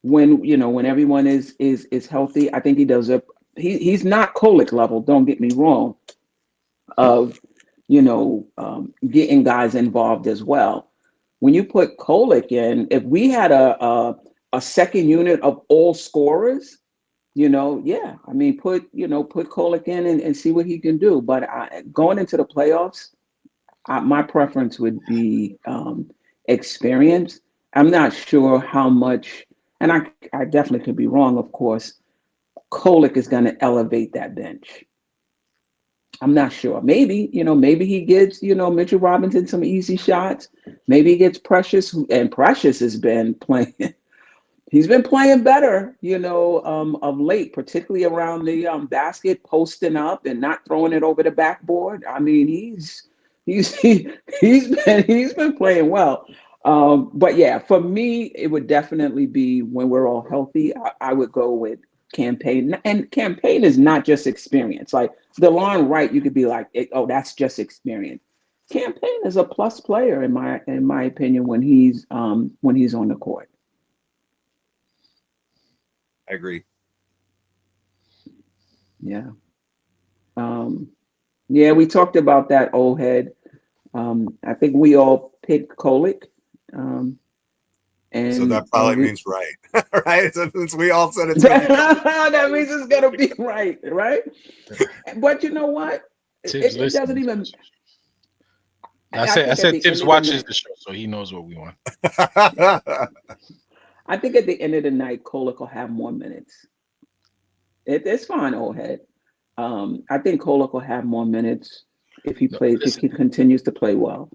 S5: When everyone is healthy, I think he does he's not Kolek level, don't get me wrong, of getting guys involved as well. When you put Kolek in, if we had a second unit of all scorers, put Kolek in and see what he can do. But going into the playoffs, my preference would be experience. I'm not sure how much. And I definitely could be wrong, of course. Kolek is going to elevate that bench. I'm not sure. Maybe he gives, Mitchell Robinson some easy shots. Maybe he gets Precious, and Precious has been playing. He's been playing better, of late, particularly around the basket, posting up and not throwing it over the backboard. I mean, he's been playing well. But yeah, for me, it would definitely be when we're all healthy. I would go with campaign, and campaign is not just experience. Like DeLon Wright, you could be like, oh, that's just experience. Campaign is a plus player in my opinion when he's on the court.
S3: I agree.
S5: Yeah. We talked about that, old head. I think we all picked Kolek. And
S3: so that probably means right, right? Since we all said it,
S5: that means it's gonna be right? But you know what? It doesn't even.
S4: I said Tibbs watches the show, so he knows what we want.
S5: I think at the end of the night, Kolek will have more minutes. It's fine, old head. I think Kolek will have more minutes if he plays. If he continues to play well.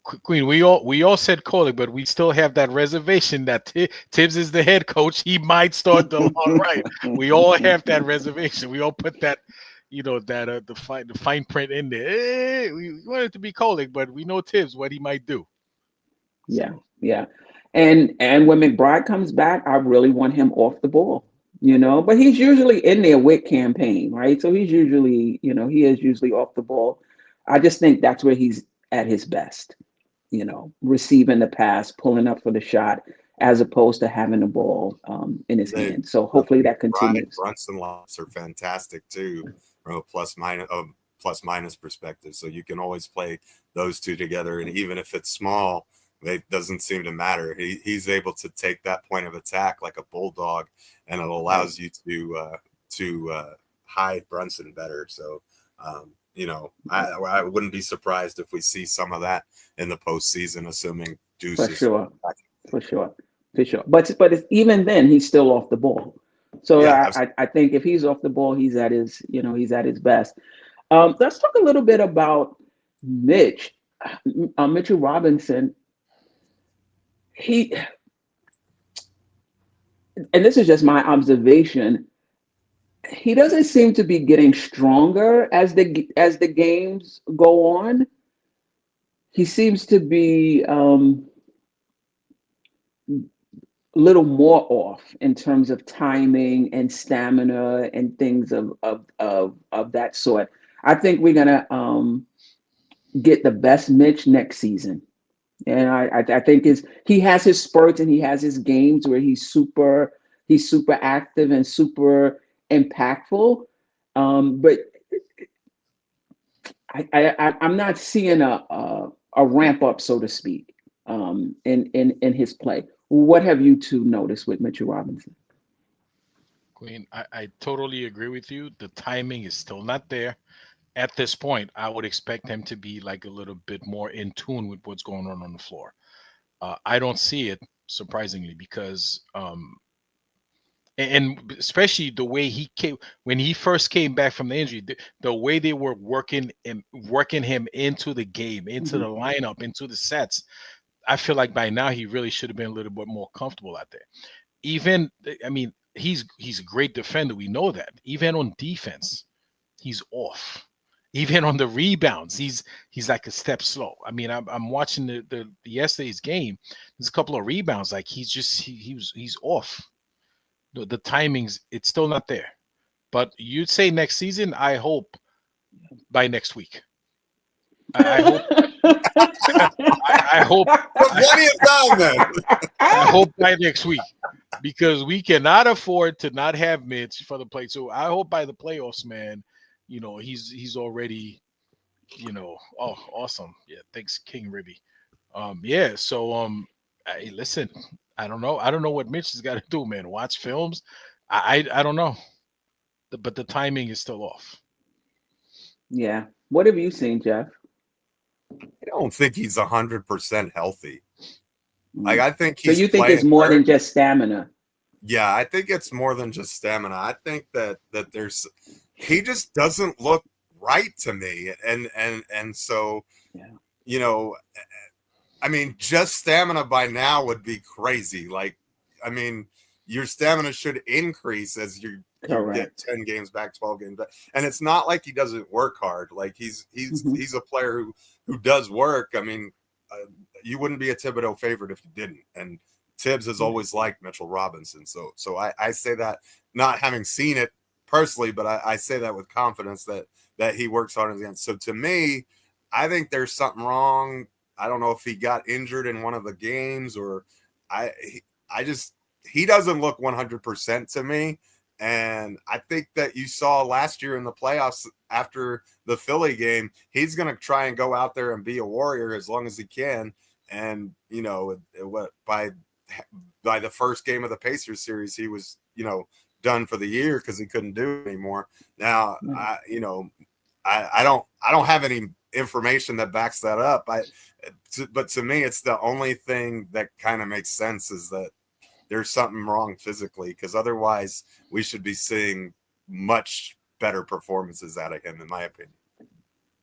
S4: Queen, we all said Kolek, but we still have that reservation that Tibbs is the head coach. He might start DeLon Wright. We all have that reservation. We all put that, the fine print in there. Hey, we want it to be Kolek, but we know Tibbs what he might do.
S5: Yeah. And when McBride comes back, I really want him off the ball. But he's usually in there with campaign, right? So he's usually, he is usually off the ball. I just think that's where he's at his best. Receiving the pass, pulling up for the shot, as opposed to having the ball in his hand. So hopefully that continues.
S3: Brunson lots are fantastic too, from a plus minus plus minus perspective. So you can always play those two together. And even if it's small, it doesn't seem to matter. He's able to take that point of attack like a bulldog, and it allows you to hide Brunson better. So, you know, I wouldn't be surprised if we see some of that in the postseason, assuming Deuce
S5: For sure. But it's, even then, he's still off the ball. So I think if he's off the ball, he's at his best. Let's talk a little bit about Mitchell Robinson. And this is just my observation, he doesn't seem to be getting stronger as the games go on. He seems to be a little more off in terms of timing and stamina and things of that sort. I think we're gonna get the best Mitch next season. And I think he has his spurts and he has his games where he's super active and super impactful. But I'm not seeing a ramp up, so to speak, in his play. What have you two noticed with Mitchell Robinson?
S4: Queen, I totally agree with you. The timing is still not there. At this point, I would expect him to be like a little bit more in tune with what's going on the floor. I don't see it, surprisingly, because and especially the way he came when he first came back from the injury, the way they were working him into the game, into the lineup, into the sets. I feel like by now he really should have been a little bit more comfortable out there. Even, I mean, he's a great defender. We know that. Even on defense, he's off. Even on the rebounds, he's like a step slow. I mean, I'm watching the yesterday's game. There's a couple of rebounds, like he's off. The timings, it's still not there. But you'd say next season, I hope by next week. I hope.
S3: Plenty of time then.
S4: I hope by next week, because we cannot afford to not have Mitch for the play. So I hope by the playoffs, man. You know, he's already, you know, oh, awesome. Yeah, thanks, King Ribby. Yeah, so hey, listen, I don't know what Mitch has got to do, man. Watch films. I don't know. But the timing is still off.
S5: Yeah. What have you seen, Geoff?
S3: I don't think he's 100% healthy. Like, I think
S5: so you think it's more than just stamina?
S3: Yeah, I think it's more than just stamina. I think that he just doesn't look right to me. And so, you know, I mean, just stamina by now would be crazy. Like, I mean, your stamina should increase as you get 10 games back, 12 games back. And it's not like he doesn't work hard. Like, he's a player who does work. I mean, you wouldn't be a Thibodeau favorite if you didn't. And Tibbs has always liked Mitchell Robinson. So I say that, not having seen it personally, but I say that with confidence that he works hard again. So to me, I think there's something wrong. I don't know if he got injured in one of the games, or he doesn't look 100% to me. And I think that you saw last year in the playoffs after the Philly game, he's going to try and go out there and be a warrior as long as he can. And, you know, by the first game of the Pacers series, he was, you know, done for the year because he couldn't do it anymore. Now, I don't have any information that backs that up. But to me, it's the only thing that kind of makes sense is that there's something wrong physically, because otherwise we should be seeing much better performances out of him, in my opinion.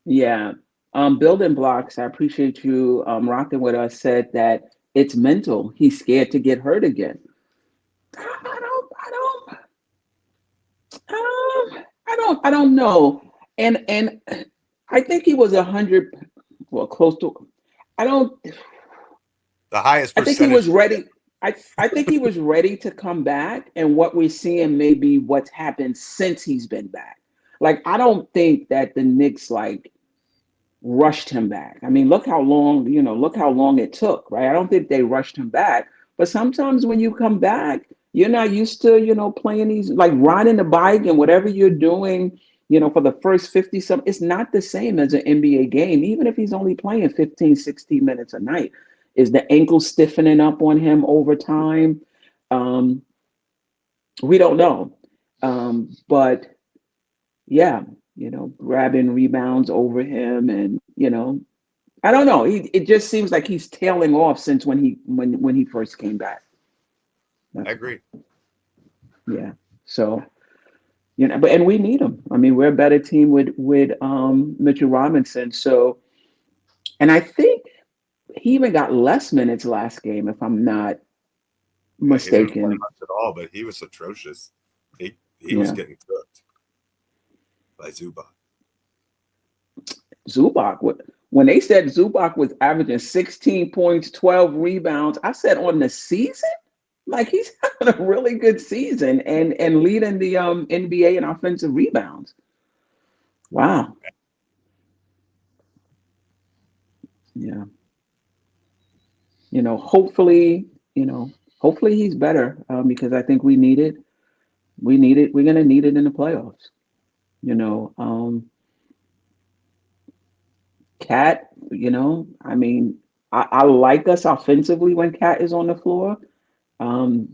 S3: Yeah.
S5: Building Blocks, I appreciate you rocking with us, said that it's mental. He's scared to get hurt again. I don't know. And I think he was 100, well, close to,
S3: the highest percentage.
S5: I think he was ready. I think he was ready to come back, and what we're seeing may be what's happened since he's been back. Like, I don't think that the Knicks like rushed him back. I mean, look how long it took, right? I don't think they rushed him back. But sometimes when you come back, you're not used to, playing these, like riding the bike and whatever you're doing for the first 50 some, it's not the same as an NBA game, even if he's only playing 15, 16 minutes a night. Is the ankle stiffening up on him over time? We don't know. But yeah, grabbing rebounds over him, and I don't know. It just seems like he's tailing off since when he first came back.
S3: I agree.
S5: Yeah. So, and we need him. I mean, we're a better team with Mitchell Robinson. So, and I think he even got less minutes last game, if I'm not
S3: He didn't play
S5: mistaken.
S3: much at all, but he was atrocious. He was getting cooked by Zubac.
S5: Zubac, when they said Zubac was averaging 16 points, 12 rebounds, I said on the season, like he's having a really good season and leading the NBA in offensive rebounds. Wow. Yeah. Hopefully he's better, because I think we need it. We're going to need it in the playoffs. Cat, I mean, I like us offensively when Cat is on the floor.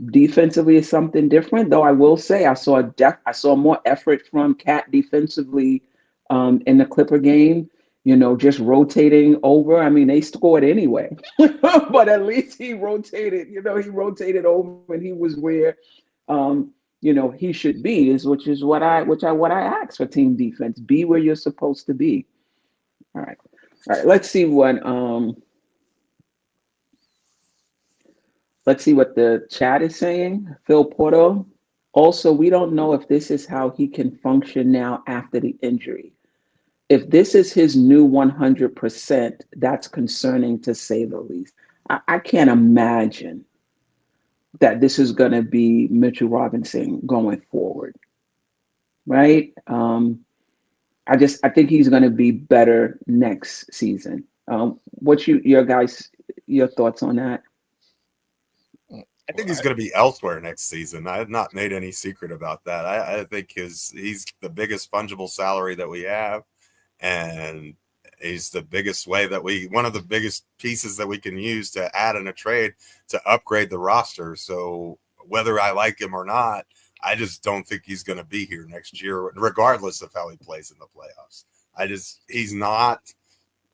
S5: Defensively is something different, though. I will say I saw more effort from Cat defensively in the Clipper game. Just rotating over. I mean, they scored anyway, but at least he rotated. He rotated over, and he was where he should be. Which is what I ask for team defense. Be where you're supposed to be. All right. Let's see what the chat is saying. Phil Porto. Also, we don't know if this is how he can function now after the injury. If this is his new 100%, that's concerning to say the least. I can't imagine that this is going to be Mitchell Robinson going forward, right? I think he's going to be better next season. What's your thoughts on that?
S3: I think he's going to be elsewhere next season. I have not made any secret about that. I think he's the biggest fungible salary that we have, and he's the biggest way that one of the biggest pieces that we can use to add in a trade to upgrade the roster. So whether I like him or not, I just don't think he's going to be here next year, regardless of how he plays in the playoffs. He's not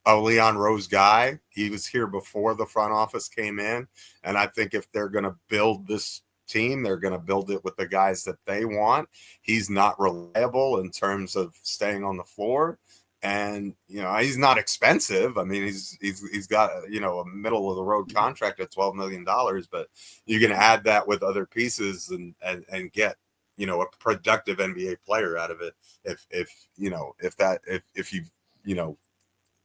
S3: a Leon Rose guy. He was here before the front office came in. And I think if they're going to build this team, they're going to build it with the guys that they want. He's not reliable in terms of staying on the floor. And, he's not expensive. I mean, he's got, a middle of the road contract at $12 million, but you can add that with other pieces and get, a productive NBA player out of it. If you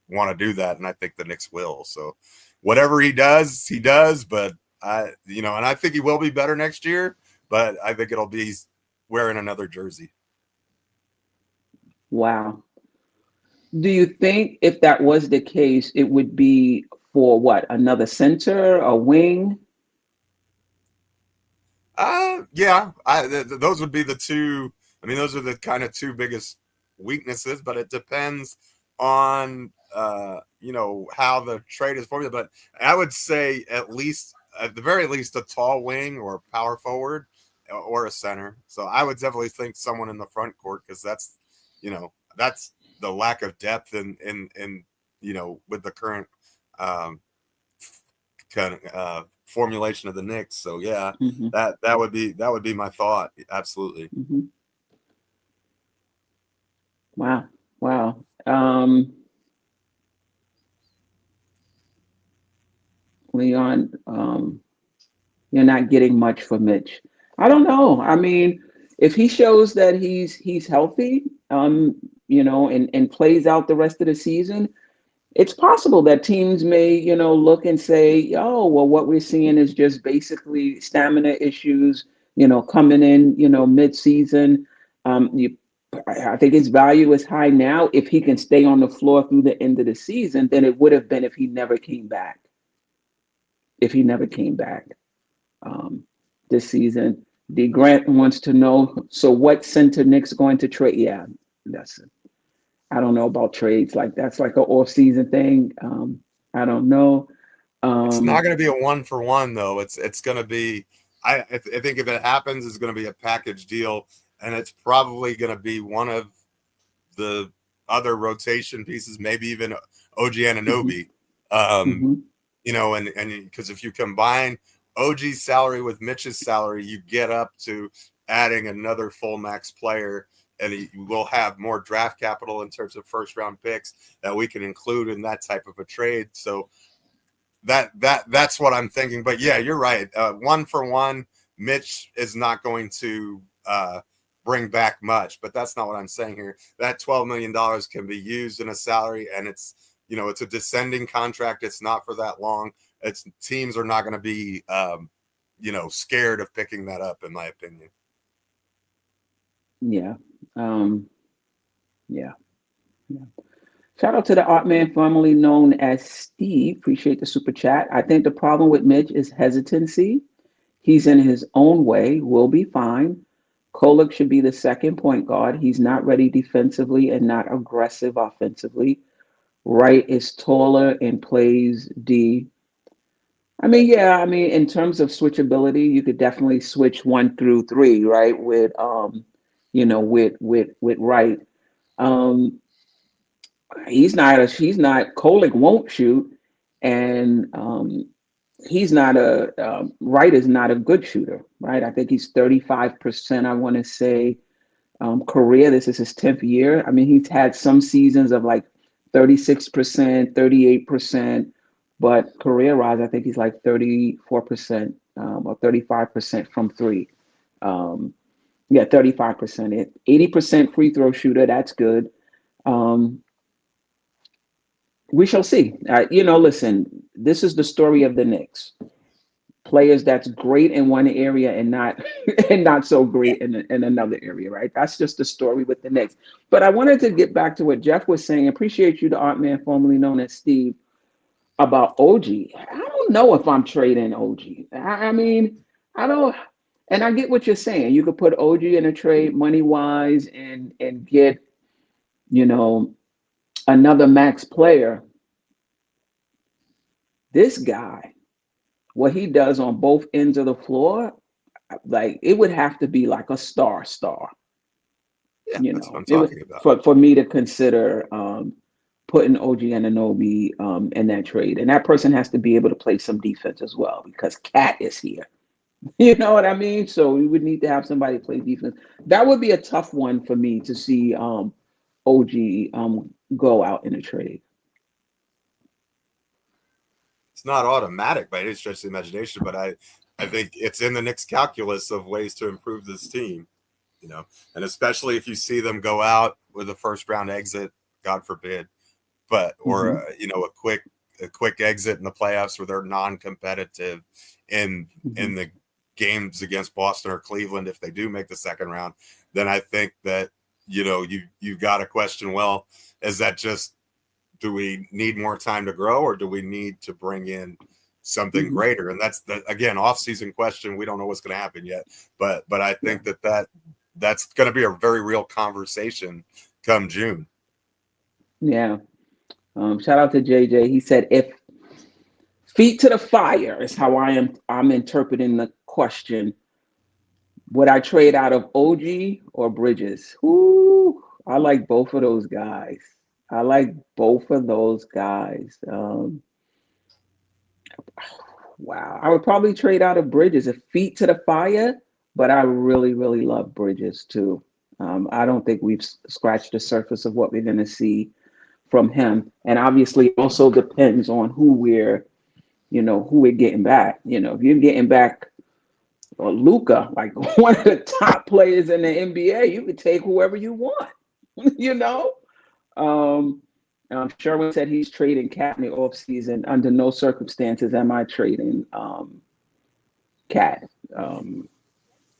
S3: want to do that. And I think the Knicks will. So whatever he does, but and I think he will be better next year, but I think it'll be wearing another jersey.
S5: Wow. Do you think if that was the case, it would be for what? Another center, a wing?
S3: Yeah. Those would be the two. I mean, those are the kind of two biggest weaknesses, but it depends on, how the trade is formulated. But I would say at the very least, a tall wing or power forward or a center. So I would definitely think someone in the front court, because that's the lack of depth in with the current kind of formulation of the Knicks. So yeah,
S5: Mm-hmm.
S3: that would be my thought. Absolutely.
S5: Mm-hmm. Wow. Leon, you're not getting much for Mitch. I don't know. I mean, if he shows that he's healthy, and plays out the rest of the season, it's possible that teams may, look and say, oh, well, what we're seeing is just basically stamina issues, coming in, mid-season. I think his value is high now. If he can stay on the floor through the end of the season, than it would have been if he never came back. This season. D. Grant wants to know, so what center Knicks going to trade? Yeah, listen, I don't know about trades. Like that's like an off-season thing. I don't know.
S3: It's not going to be a 1-for-1 though. It's going to be. I think if it happens, it's going to be a package deal, and it's probably going to be one of the other rotation pieces, maybe even OG Anunoby. You know, and because if you combine OG's salary with Mitch's salary, you get up to adding another full max player, and you will have more draft capital in terms of first round picks that we can include in that type of a trade. So that's what I'm thinking. But yeah, you're right. 1-for-1, Mitch is not going to bring back much, but that's not what I'm saying here. That $12 million can be used in a salary, and it's, you know, it's a descending contract. It's not for that long. It's teams are not going to be, you know, scared of picking that up, in my opinion.
S5: Yeah. Yeah. Shout out to the art man formerly known as Steve. Appreciate the super chat. I think the problem with Mitch is hesitancy. He's in his own way. We'll be fine. Kolek should be the second point guard. He's not ready defensively and not aggressive offensively. Wright is taller and plays D. I mean, yeah, I mean, in terms of switchability, you could definitely switch 1 through 3, right? With with Wright. He's not Kolek won't shoot, and Wright is not a good shooter, right? I think he's 35%, I want to say, career. This is his 10th year. I mean, he's had some seasons of like 36%, 38%, but career-wise, I think he's like 34% or 35% from 3. 35%. 80% free throw shooter, that's good. We shall see. Listen, this is the story of the Knicks. Players that's great in one area and not so great in another area, right? That's just the story with the Knicks. But I wanted to get back to what Geoff was saying. Appreciate you, the art man formerly known as Steve, about OG. I don't know if I'm trading OG. I mean, I don't, and I get what you're saying. You could put OG in a trade money-wise and get, another max player. This guy, what he does on both ends of the floor, like it would have to be like a star.
S3: Yeah, that's what I'm talking about.
S5: For me to consider putting OG Anunoby in that trade. And that person has to be able to play some defense as well, because Cat is here. You know what I mean? So we would need to have somebody play defense. That would be a tough one for me to see OG go out in a trade.
S3: It's not automatic by any stretch of the imagination, but I think it's in the Knicks calculus of ways to improve this team, and especially if you see them go out with a first round exit, God forbid, or a quick exit in the playoffs where they're non-competitive in the games against Boston or Cleveland. If they do make the second round, then I think that you've got to question, well, is that just, do we need more time to grow, or do we need to bring in something greater? And that's again, off-season question. We don't know what's going to happen yet, but I think that's going to be a very real conversation come June.
S5: Yeah. Shout out to JJ. He said, if feet to the fire is how I'm interpreting the question. Would I trade out of OG or Bridges? Ooh, I like both of those guys. Wow. I would probably trade out of Bridges if feet to the fire, but I really, really love Bridges too. I don't think we've scratched the surface of what we're going to see from him. And obviously it also depends on who we're getting back. If you're getting back Luka, like one of the top players in the NBA, you could take whoever you want, Sherwin said he's trading Cat in the offseason. Under no circumstances am I trading Cat,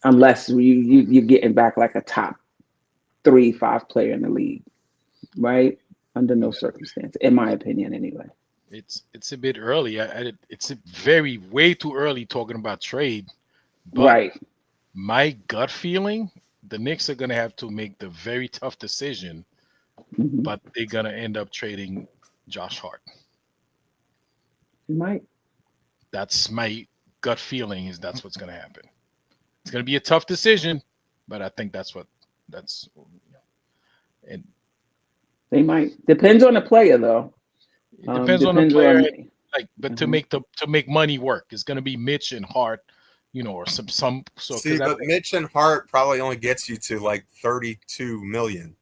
S5: unless you're getting back like a top 3-5 player in the league, right? Under no circumstance, in my opinion, anyway.
S4: It's a bit early. It's way too early talking about trade. But
S5: right.
S4: My gut feeling the Knicks are going to have to make the very tough decision,
S5: Mhm.
S4: but they're going to end up trading Josh Hart.
S5: You might.
S4: That's my gut feeling, is that's what's going to happen. It's going to be a tough decision, but I think that's and
S5: They might. Depends on the player, though.
S4: it depends on the
S5: Depends
S4: player.
S5: on.
S4: But
S5: Mhm.
S4: to make money work, it's going to be Mitch and Hart, or some. So
S3: See, but Mitch and Hart probably only gets you to like 32 million.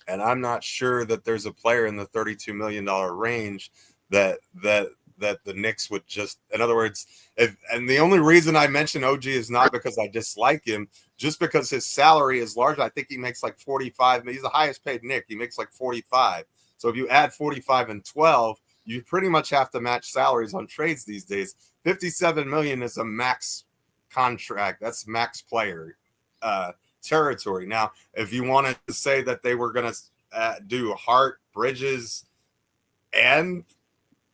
S3: And I'm not sure that there's a player in the $32 million range that the Knicks would just, in other words, and the only reason I mention OG is not because I dislike him, just because his salary is large. I think he makes like 45. He's the highest paid Knick. He makes like 45. So if you add 45 and 12, you pretty much have to match salaries on trades these days. 57 million is a max contract. That's max player territory. Now, if you wanted to say that they were going to do Hart, Bridges, and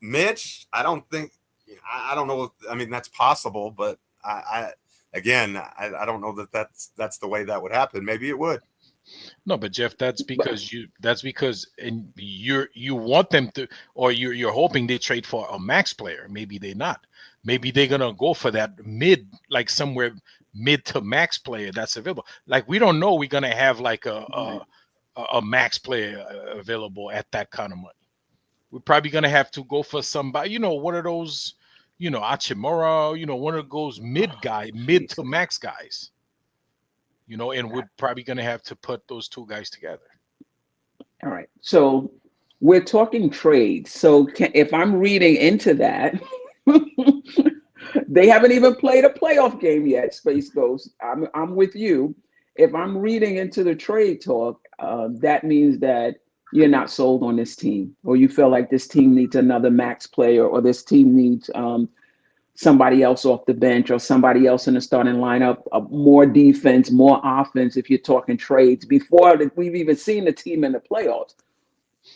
S3: Mitch, I don't know. I mean, that's possible, but I don't know that that's the way that would happen. Maybe it would.
S4: No, but Jeff, that's because you want them to, or you're hoping they trade for a max player. Maybe they're not. Maybe they're gonna go for that mid, like somewhere mid to max player that's available. Like, we don't know we're gonna have like a max player available at that kind of money. We're probably gonna have to go for somebody, one of those, Achimura, one of those mid to max guys. And we're probably going to have to put those two guys together.
S5: All right. So we're talking trades. So if I'm reading into that, they haven't even played a playoff game yet, Space Ghost. I'm with you. If I'm reading into the trade talk, that means that you're not sold on this team, or you feel like this team needs another max player, or this team needs somebody else off the bench, or somebody else in the starting lineup, more defense, more offense, if you're talking trades, before we've even seen the team in the playoffs.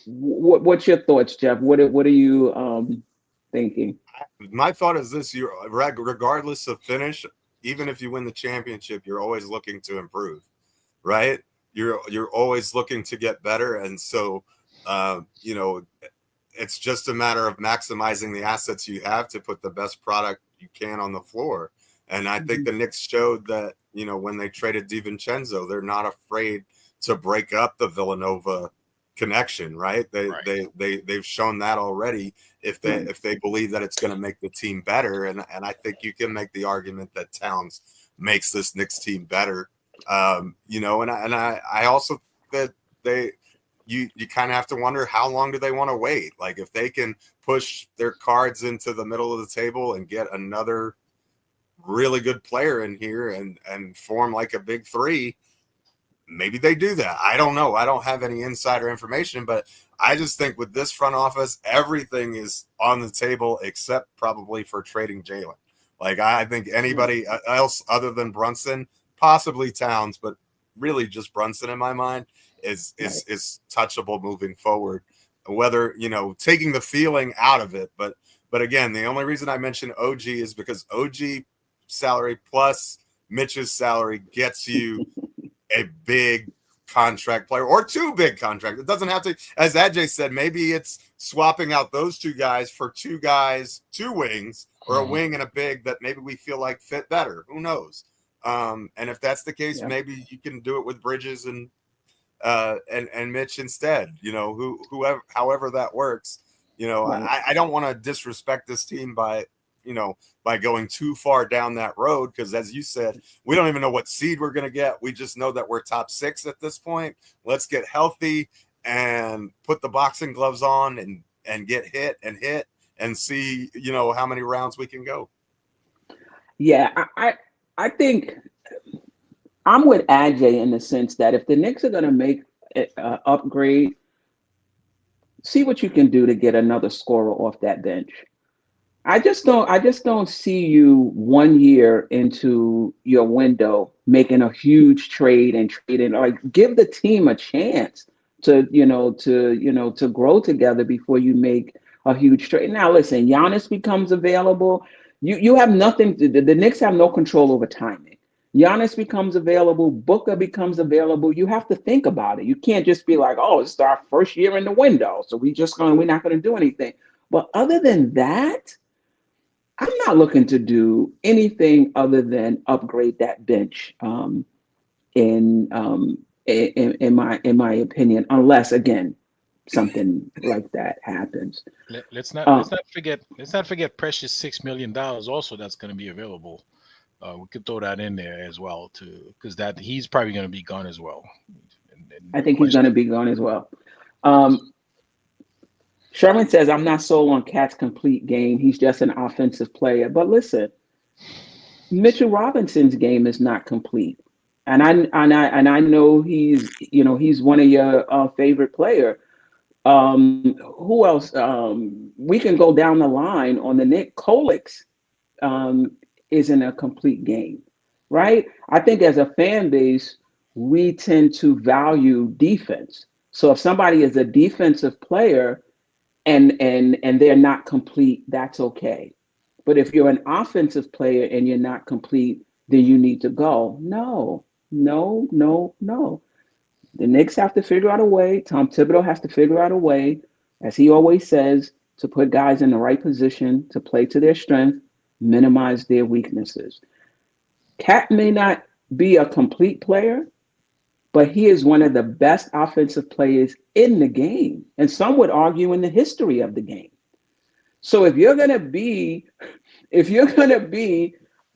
S5: What's your thoughts, Jeff? What are you thinking?
S3: My thought is this: regardless of finish, even if you win the championship, you're always looking to improve, right? You're always looking to get better. And so, it's just a matter of maximizing the assets you have to put the best product you can on the floor. And I think the Knicks showed that, when they traded DiVincenzo, they're not afraid to break up the Villanova connection, right? They've shown that already if they believe that it's going to make the team better. And I think you can make the argument that Towns makes this Knicks team better. And I also think that you kind of have to wonder, how long do they want to wait? Like, if they can push their cards into the middle of the table and get another really good player in here and form like a big three, maybe they do that. I don't know. I don't have any insider information, but I just think with this front office, everything is on the table except probably for trading Jalen. Like, I think anybody else other than Brunson, possibly Towns, but really just Brunson in my mind, is touchable moving forward. Whether, taking the feeling out of it, but again, the only reason I mention OG is because OG salary plus Mitch's salary gets you a big contract player, or two big contracts. It doesn't have to, as Ajay said, maybe it's swapping out those two guys for two wings, or a wing and a big that maybe we feel like fit better. Who knows? And if that's the case, maybe you can do it with Bridges and Mitch instead, whoever, however that works. I don't want to disrespect this team by going too far down that road, because as you said, we don't even know what seed we're going to get. We just know that we're top 6 at this point. Let's get healthy and put the boxing gloves on and get hit and see, how many rounds we can go.
S5: Yeah, I think I'm with Ajay in the sense that if the Knicks are going to make an upgrade, see what you can do to get another scorer off that bench. I just don't see you 1 year into your window making a huge trade and trading. Like, give the team a chance to grow together before you make a huge trade. Now, listen, Giannis becomes available. You have nothing. The Knicks have no control over timing. Giannis becomes available, Booker becomes available. You have to think about it. You can't just be like, oh, it's our first year in the window, so we're not going to do anything. But other than that, I'm not looking to do anything other than upgrade that bench. In my opinion, unless again something like that happens.
S4: Let's not forget precious $6 million also that's going to be available. We could throw that in there as well too, because that he's probably going to be gone as well.
S5: I think he's going to be gone as well. Sherman says, I'm not sold on Cat's complete game. He's just an offensive player. But listen, Mitchell Robinson's game is not complete. And I know he's one of your favorite player. Who else? We can go down the line on the Knicks. Kolek's isn't a complete game, right? I think as a fan base, we tend to value defense. So if somebody is a defensive player and they're not complete, that's okay. But if you're an offensive player and you're not complete, then you need to go. No. The Knicks have to figure out a way. Tom Thibodeau has to figure out a way, as he always says, to put guys in the right position to play to their strength, minimize their weaknesses. Cat may not be a complete player, but he is one of the best offensive players in the game. And some would argue in the history of the game. So if you're gonna be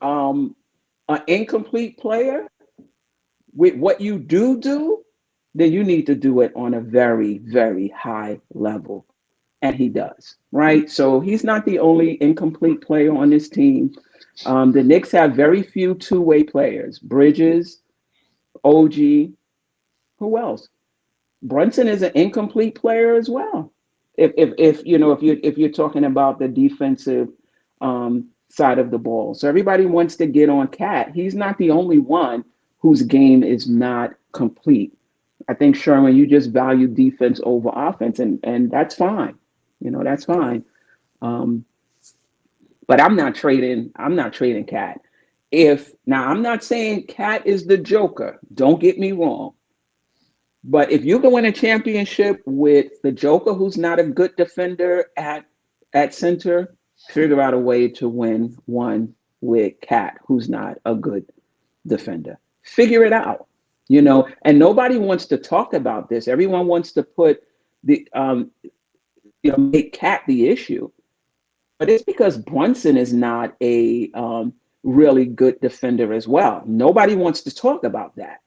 S5: an incomplete player with what you do, then you need to do it on a very, very high level. And he does, right? So he's not the only incomplete player on this team. The Knicks have very few two-way players. Bridges, OG, who else? Brunson is an incomplete player as well. If you're talking about the defensive side of the ball. So everybody wants to get on Cat. He's not the only one whose game is not complete. I think, Sherman, you just value defense over offense, and that's fine. That's fine. But I'm not trading Cat. Now I'm not saying Cat is the Joker. Don't get me wrong. But if you can win a championship with the Joker, who's not a good defender at center, figure out a way to win one with Cat, who's not a good defender. Figure it out, and nobody wants to talk about this. Everyone wants to put make Cat the issue, but it's because Brunson is not a really good defender as well. Nobody wants to talk about that.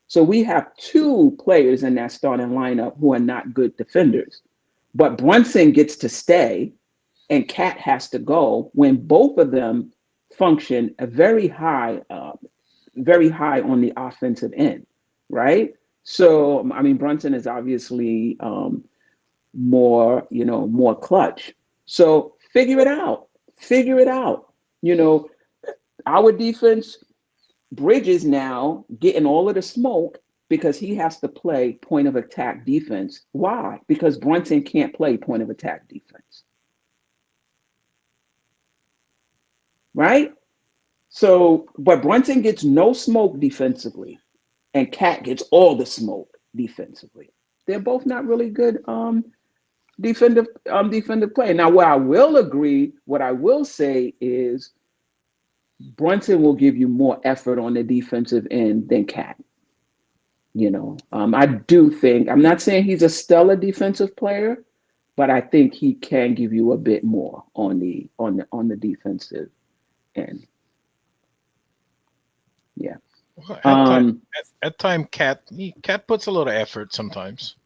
S5: So we have two players in that starting lineup who are not good defenders, but Brunson gets to stay and Cat has to go when both of them function very high on the offensive end, right? So, Brunson is obviously more clutch. So figure it out. Our defense, Bridges now getting all of the smoke because he has to play point of attack defense. Why? Because Brunson can't play point of attack defense. Right? So, but Brunson gets no smoke defensively, and Cat gets all the smoke defensively. They're both not really good defensive play. Now, what I will say is Brunson will give you more effort on the defensive end than Cat. I do think, I'm not saying he's a stellar defensive player, but I think he can give you a bit more on the defensive end. Yeah.
S4: Well, at time, Cat puts a lot of effort sometimes.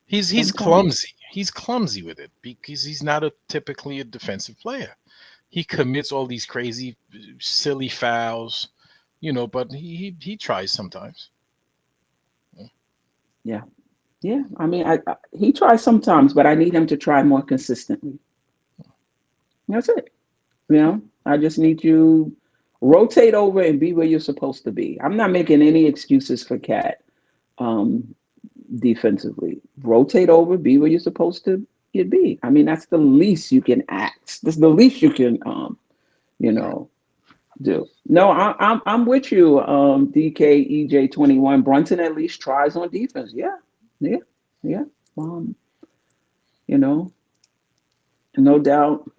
S4: He's clumsy. He's clumsy with it because he's not typically a defensive player. He commits all these crazy, silly fouls, but he tries sometimes.
S5: Yeah. He tries sometimes, but I need him to try more consistently. That's it. I just need you rotate over and be where you're supposed to be. I'm not making any excuses for Cat defensively. Rotate over, be where you're supposed to be. That's the least you can ask. That's the least you can, do. No, I'm with you, DK EJ21. Brunson at least tries on defense. Yeah, yeah, yeah. Um, you know, no doubt.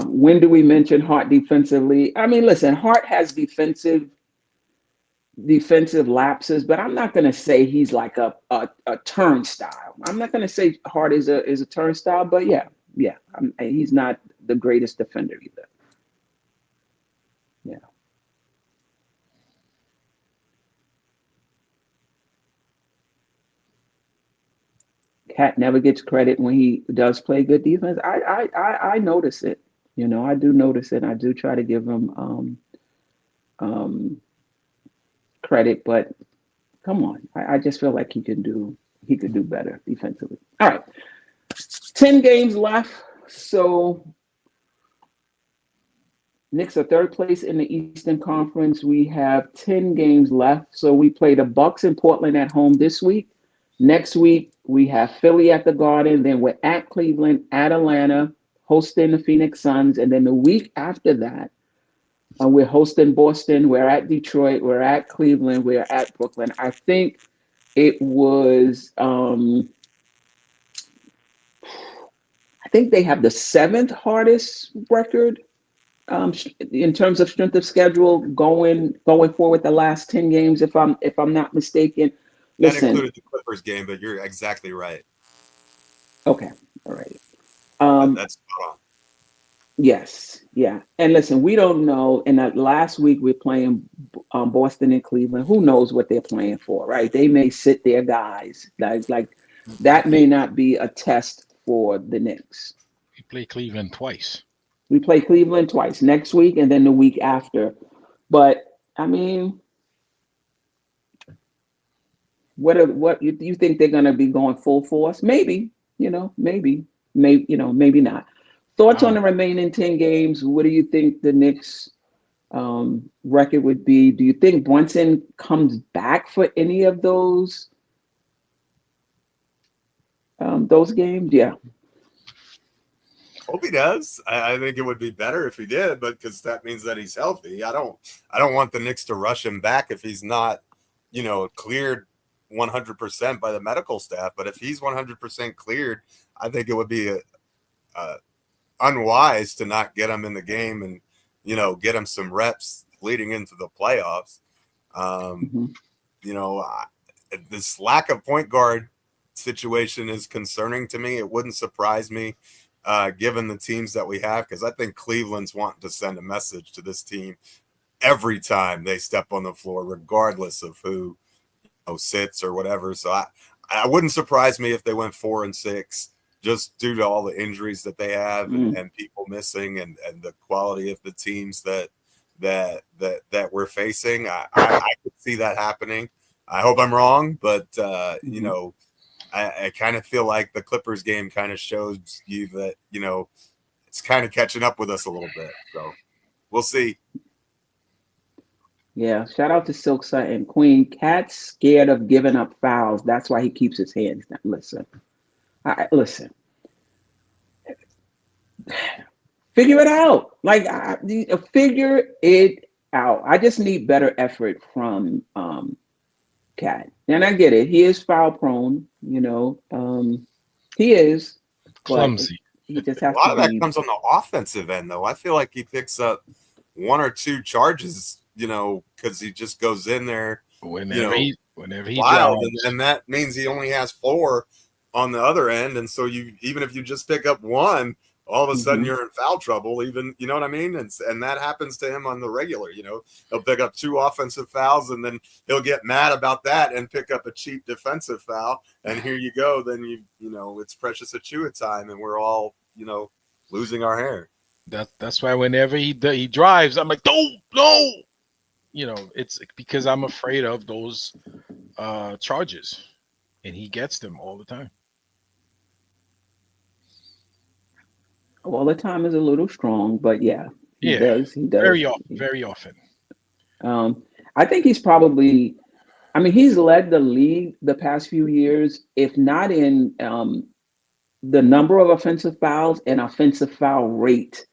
S5: When do we mention Hart defensively? I mean, listen, Hart has defensive lapses, but I'm not going to say he's like a turnstile. I'm not going to say Hart is a turnstile, but yeah, he's not the greatest defender either. Yeah. Cat never gets credit when he does play good defense. I notice it. You know, I do notice it. I do try to give him credit, but come on. I just feel like he could do better defensively. All right. 10 games left. So Knicks are third place in the Eastern Conference. We have 10 games left. So we play the Bucks in Portland at home this week. Next week, we have Philly at the Garden. Then we're at Cleveland, at Atlanta, hosting the Phoenix Suns. And then the week after that, we're hosting Boston. We're at Detroit. We're at Cleveland. We're at Brooklyn. I think it was, I think they have the 7th hardest record in terms of strength of schedule going forward the last 10 games, if I'm not mistaken.
S3: That
S5: Listen,
S3: included the Clippers game, but you're exactly right.
S5: Okay, all right.
S3: That's spot on.
S5: Yes, yeah. And listen, we don't know. And last week we're playing Boston and Cleveland. Who knows what they're playing for, right? They may sit their guys. Like that may not be a test for the Knicks.
S4: We play Cleveland twice.
S5: We play Cleveland twice, next week and then the week after. But I mean, what you think they're going to be going full force? Maybe, maybe not. Thoughts on the remaining 10 games? What do you think the Knicks record would be? Do you think Brunson comes back for any of those games? Yeah.
S3: Hope he does. I think it would be better if he did, but because that means that he's healthy. I don't want the Knicks to rush him back if he's not, cleared 100% by the medical staff. But if he's 100% cleared, I think it would be unwise to not get him in the game and, get him some reps leading into the playoffs. This lack of point guard situation is concerning to me. It wouldn't surprise me. Given the teams that we have, because I think Cleveland's wanting to send a message to this team every time they step on the floor, regardless of who sits or whatever. So I wouldn't surprise me if they went 4-6, just due to all the injuries that they have and people missing and the quality of the teams that we're facing. I could see that happening. I hope I'm wrong, but I kind of feel like the Clippers game kind of shows you that, it's kind of catching up with us a little bit. So we'll see.
S5: Yeah. Shout out to Silk Sutton. Queen, Cat's scared of giving up fouls. That's why he keeps his hands down. Listen. Figure it out. Figure it out. I just need better effort from Cat. And I get it. He is foul prone, he is
S4: Clumsy.
S5: He just has
S3: a lot of that
S5: be.
S3: comes on the offensive end, though. I feel like he picks up 1 or 2 charges, because he just goes in there
S4: whenever he
S3: wild, and that means he only has 4 on the other end. And so even if you just pick up 1, all of a sudden you're in foul trouble, even, you know what I mean? And that happens to him on the regular, he'll pick up 2 offensive fouls and then he'll get mad about that and pick up a cheap defensive foul. And here you go. Then it's Precious Achua time and we're all, losing our hair.
S4: That's why whenever he drives, I'm like, no. It's because I'm afraid of those charges, and he gets them all the time.
S5: All the time is a little strong, but he does.
S4: Very often.
S5: I think he's probably, he's led the league the past few years, if not in the number of offensive fouls and offensive foul rate.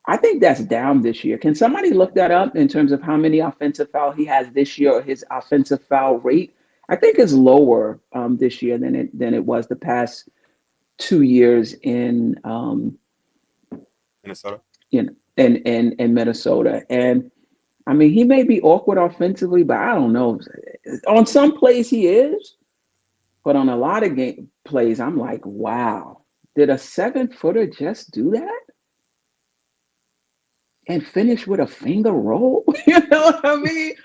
S5: I think that's down this year. Can somebody look that up in terms of how many offensive foul he has this year, or his offensive foul rate? I think it's lower this year than it was the past 2 years in
S3: Minnesota.
S5: In Minnesota. And I mean, he may be awkward offensively, but I don't know. On some plays he is, but on a lot of game plays, I'm like, wow, did a 7-footer just do that and finish with a finger roll? You know what I mean?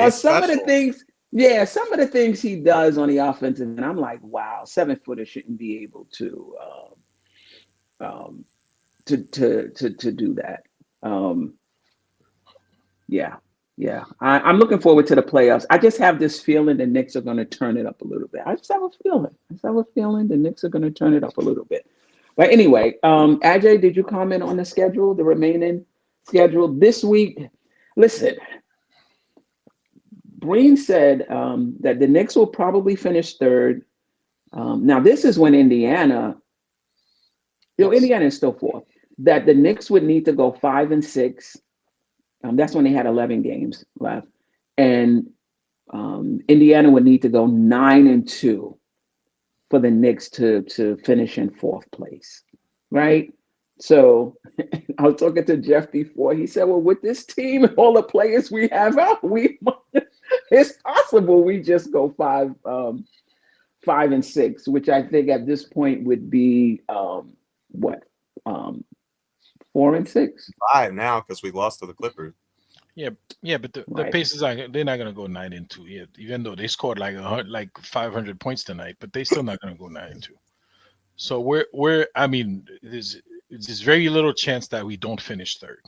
S5: Some of the things he does on the offensive, and I'm like, wow, 7-footer shouldn't be able to do that. I'm looking forward to the playoffs. I just have this feeling the Knicks are going to turn it up a little bit. I just have a feeling the Knicks are going to turn it up a little bit. But anyway, Ajay, did you comment on the schedule, the remaining schedule this week? Listen, Breen said that the Knicks will probably finish third. Now, this is when Indiana is still fourth. That the Knicks would need to go 5-6. That's when they had 11 games left. And Indiana would need to go 9-2 for the Knicks to finish in fourth place, right? So I was talking to Geoff before. He said, well, with this team and all the players we have out, it's possible we just go 5-6, which I think at this point would be 4-6?
S3: 5 now because we lost to the Clippers.
S4: Yeah, but the Pacers they're not gonna go 9-2 yet, even though they scored like 500 points tonight, but they're still not gonna go 9-2. So there's very little chance that we don't finish third.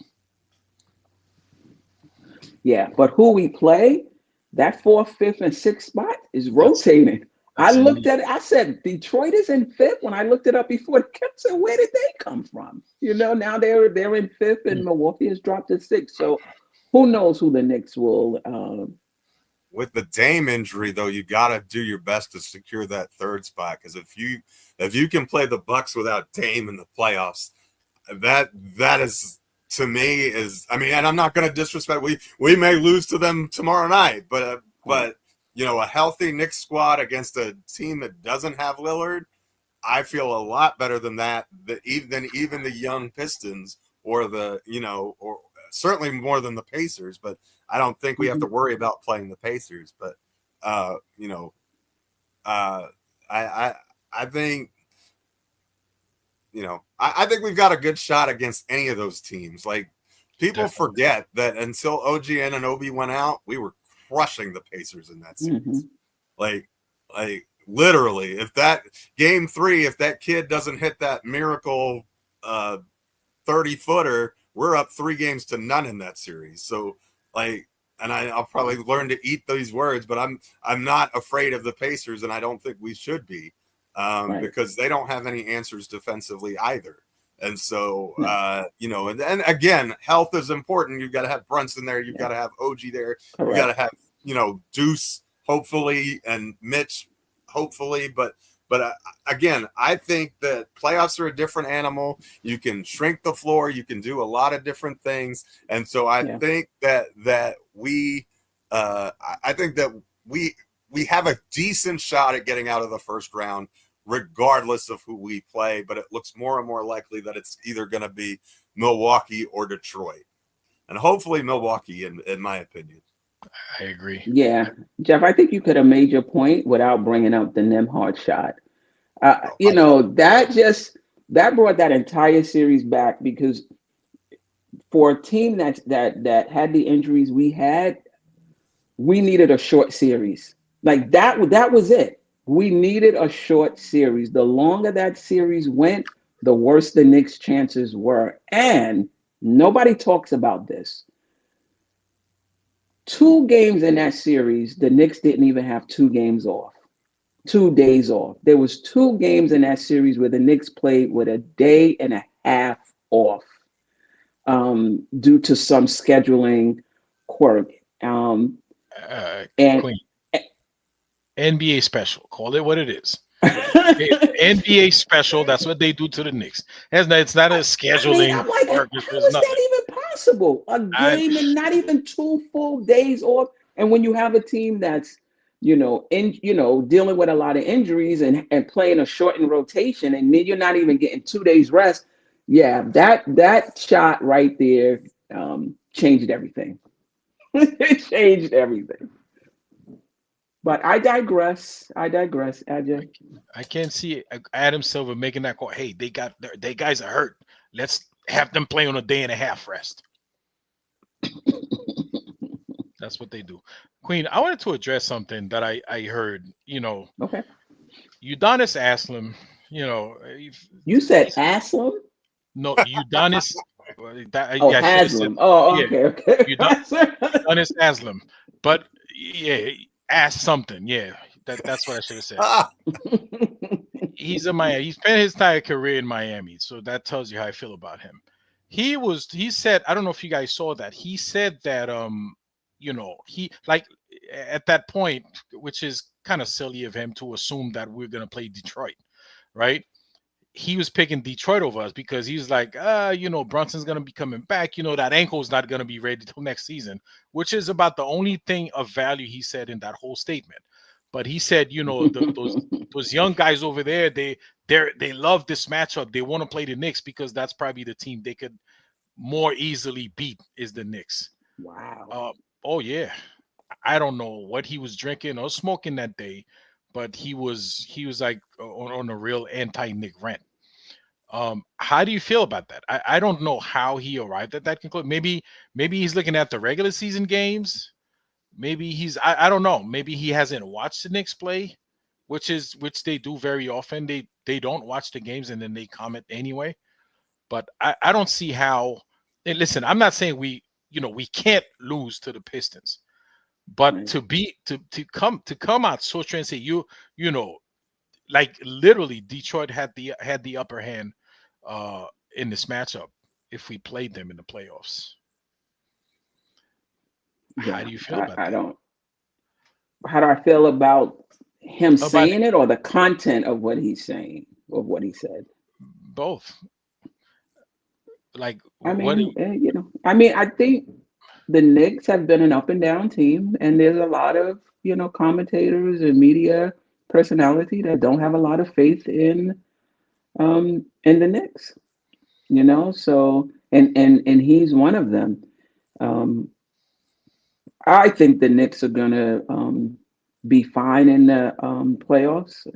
S5: Yeah, but who we play, that 4th, 5th, and 6th spot is rotating. I looked at it. I said Detroit is in 5th. When I looked it up before, I kept saying, where did they come from? Now they're in 5th, and Milwaukee has dropped to 6th. So who knows who the Knicks will.
S3: With the Dame injury, though, you got to do your best to secure that 3rd spot, because if you can play the Bucks without Dame in the playoffs, that is, to me, is, I mean, and I'm not going to disrespect. We may lose to them tomorrow night, but a healthy Knicks squad against a team that doesn't have Lillard, I feel a lot better than that. Than even the young Pistons or or certainly more than the Pacers. But I don't think we have to worry about playing the Pacers. But I think I think we've got a good shot against any of those teams. Like, people forget that until OG Anunoby went out, we were crushing the Pacers in that series. Like literally, if that game 3, if that kid doesn't hit that miracle 30-footer, we're up 3-0 in that series. So and I'll probably learn to eat these words, but I'm not afraid of the Pacers, and I don't think we should be, because they don't have any answers defensively either. And so, and again, health is important. You've got to have Brunson there. You've got to have OG there. You've got to have, Deuce, hopefully, and Mitch, hopefully. But again, I think that playoffs are a different animal. You can shrink the floor. You can do a lot of different things. And so I think that we have a decent shot at getting out of the first round, regardless of who we play, but it looks more and more likely that it's either going to be Milwaukee or Detroit, and hopefully Milwaukee, in my opinion.
S4: I agree.
S5: Yeah, Geoff, I think you could have made your point without bringing up the Nembhard shot. That brought that entire series back, because for a team that had the injuries we had, we needed a short series. Like that was it. We needed a short series. The longer that series went, the worse the Knicks' chances were. And nobody talks about this. 2 games in that series, the Knicks didn't even have 2 games off. 2 days off. There was 2 games in that series where the Knicks played with a day and a half off due to some scheduling quirk.
S4: NBA special. Call it what it is. NBA special. That's what they do to the Knicks. It's not a scheduling.
S5: I'm like, how is that even possible? A game and not even 2 full days off. And when you have a team that's, dealing with a lot of injuries and playing a shortened rotation, and then you're not even getting 2 days rest. Yeah, that shot right there changed everything. It changed everything. But I digress. Ajay.
S4: I can't see Adam Silver making that call. Hey, they guys are hurt. Let's have them play on a day and a half rest. That's what they do. Queen, I wanted to address something that I heard.
S5: Okay.
S4: Udonis Aslam.
S5: You said Aslam?
S4: No, Udonis.
S5: Haslam. Okay.
S4: Udonis Aslam. But yeah, ask something. Yeah, that's what I should have said. He's in Miami. He spent his entire career in Miami, so that tells you how I feel about him. He said, I don't know if you guys saw that. He said that he like at that point, which is kind of silly of him to assume that we're gonna play Detroit, right? He was picking Detroit over us because he was like, Brunson's gonna be coming back. That ankle's not gonna be ready till next season, which is about the only thing of value he said in that whole statement. But he said, those young guys over there, they love this matchup. They want to play the Knicks because that's probably the team they could more easily beat is the Knicks.
S5: Wow.
S4: Oh yeah. I don't know what he was drinking or smoking that day, but he was like on a real anti-Knick rant. How do you feel about that? I don't know how he arrived at that conclusion. Maybe he's looking at the regular season games. Maybe I don't know. Maybe he hasn't watched the Knicks play, which they do very often. They don't watch the games and then they comment anyway. But I don't see how. And listen, I'm not saying we can't lose to the Pistons, but to come out so straight and say like literally Detroit had the upper hand in this matchup if we played them in the playoffs.
S5: Yeah,
S4: how do you feel about that?
S5: How do I feel about him saying it or the content of what he's saying, of what he said?
S4: Both. Like,
S5: I think the Knicks have been an up and down team, and there's a lot of, commentators and media personality that don't have a lot of faith in the Knicks, so, and he's one of them. I think the Knicks are going to be fine in the playoffs.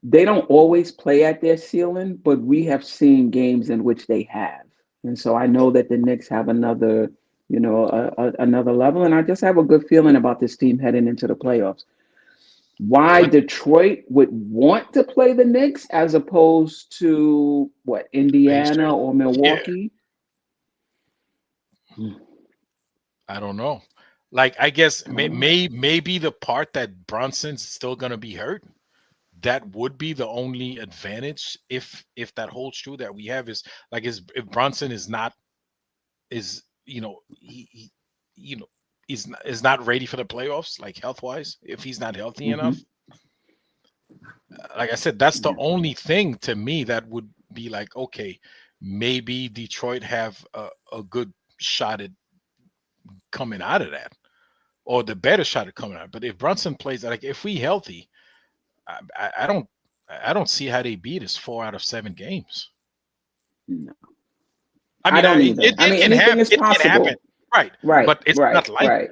S5: They don't always play at their ceiling, but we have seen games in which they have. And so I know that the Knicks have another, another level. And I just have a good feeling about this team heading into the playoffs. Why Detroit would want to play the Knicks as opposed to Indiana or Milwaukee?
S4: Yeah. I don't know. Like, I guess maybe the part that Brunson's still going to be hurt, that would be the only advantage if that holds true that we have is like if Brunson is not is not ready for the playoffs, like health wise, if he's not healthy enough. Like I said, that's the only thing to me that would be like, okay, maybe Detroit have a good shot at coming out of that, or the better shot at coming out. But if Brunson plays, like if we healthy, I don't see how they beat us 4 out of 7 games.
S5: No,
S4: I don't either. It can happen. It can happen. Right. But it's not likely.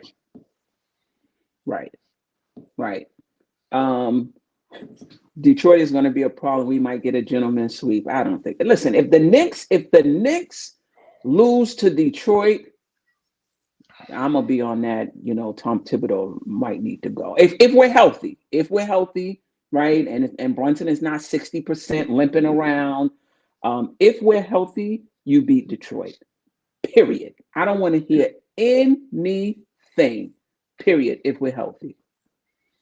S5: Right. Detroit is going to be a problem. We might get a gentleman's sweep. I don't think. Listen, if the Knicks lose to Detroit, I'm gonna be on that. Tom Thibodeau might need to go if we're healthy. Right, and Brunson is not 60% limping around. If we're healthy, you beat Detroit. Period. I don't want to hear anything. Period. If we're healthy.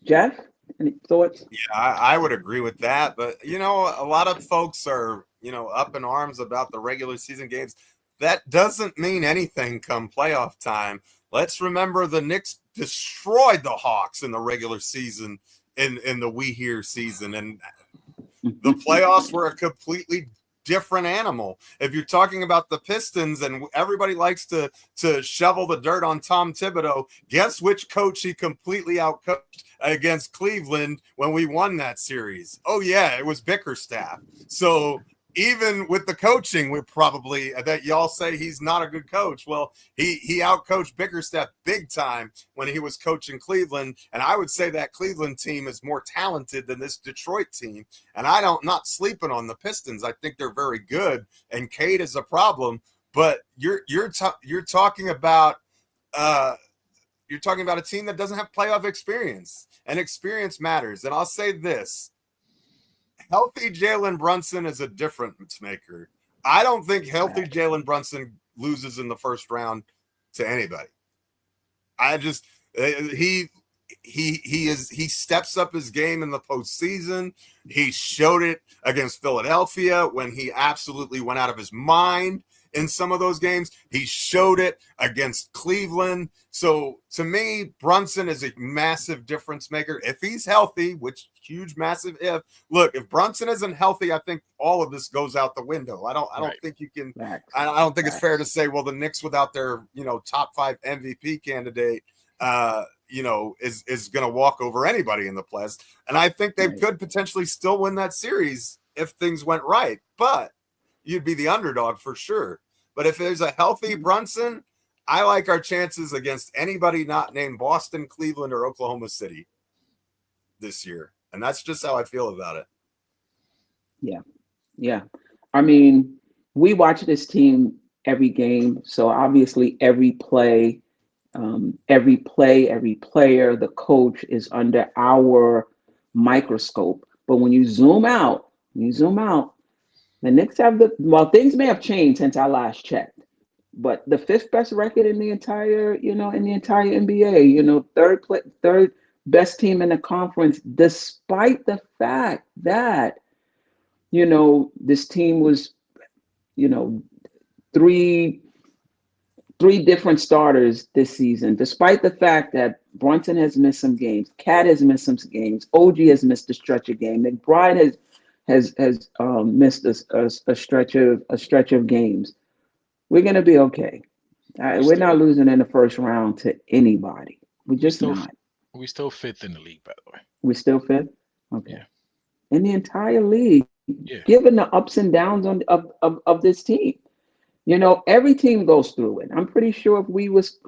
S5: Jeff, any thoughts?
S3: Yeah, I would agree with that. But a lot of folks are up in arms about the regular season games. That doesn't mean anything come playoff time. Let's remember the Knicks destroyed the Hawks in the regular season in the We Here season, and the playoffs were a completely different animal. If you're talking about the Pistons, and everybody likes to shovel the dirt on Tom Thibodeau, guess which coach he completely outcoached against Cleveland when we won that series? Oh yeah, it was Bickerstaff. So even with the coaching, we're probably that y'all say he's not a good coach. Well, he outcoached Bickerstaff big time when he was coaching Cleveland. And I would say that Cleveland team is more talented than this Detroit team. And not sleeping on the Pistons. I think they're very good. And Cade is a problem. But you're talking about a team that doesn't have playoff experience, and experience matters. And I'll say this. Healthy Jalen Brunson is a difference maker. I don't think healthy Jalen Brunson loses in the first round to anybody. I just he steps up his game in the postseason. He showed it against Philadelphia when he absolutely went out of his mind in some of those games. He showed it against Cleveland. So to me, Brunson is a massive difference maker. If he's healthy, which huge, massive if. Look, if Brunson isn't healthy, I think all of this goes out the window. I don't think you can. I don't think it's fair to say, well, the Knicks without their top 5 MVP candidate, is going to walk over anybody in the playoffs. And I think they could potentially still win that series if things went right. But you'd be the underdog for sure. But if there's a healthy Brunson, I like our chances against anybody not named Boston, Cleveland, or Oklahoma City this year. And that's just how I feel about it.
S5: Yeah. I mean, we watch this team every game. So obviously every play, every player, the coach is under our microscope. But when you zoom out, the Knicks have things may have changed since I last checked, but the 5th best record in the entire NBA, third best team in the conference, despite the fact that, this team was, three different starters this season, despite the fact that Brunson has missed some games, Cat has missed some games, OG has missed a stretch of game, McBride has missed a stretch of games. We're gonna be okay. We're not losing in the first round to anybody. We're just not.
S4: We still 5th in the league, by the way.
S5: We still 5th? Okay.
S4: Yeah.
S5: In the entire league, given the ups and downs of this team. Every team goes through it. I'm pretty sure if we was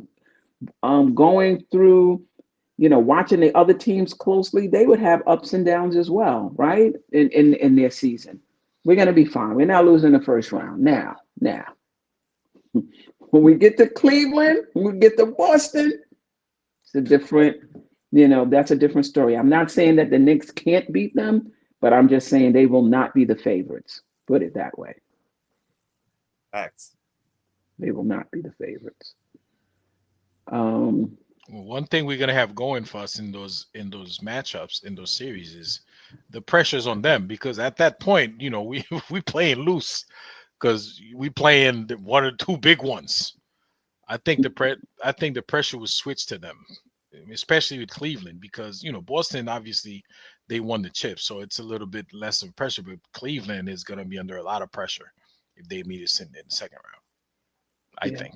S5: going through, watching the other teams closely, they would have ups and downs as well, right? In their season. We're gonna be fine. We're not losing the first round. Now. When we get to Cleveland, when we get to Boston, it's a different, that's a different story. I'm not saying that the Knicks can't beat them, but I'm just saying they will not be the favorites. Put it that way.
S3: Facts.
S5: They will not be the favorites.
S4: One thing we're gonna have going for us in those matchups, in those series, is the pressures on them, because at that point, we playing loose because we playing one or two big ones. I think the pressure was switched to them, especially with Cleveland, because Boston obviously they won the chip, so it's a little bit less of pressure. But Cleveland is going to be under a lot of pressure if they meet us in the second round, I think.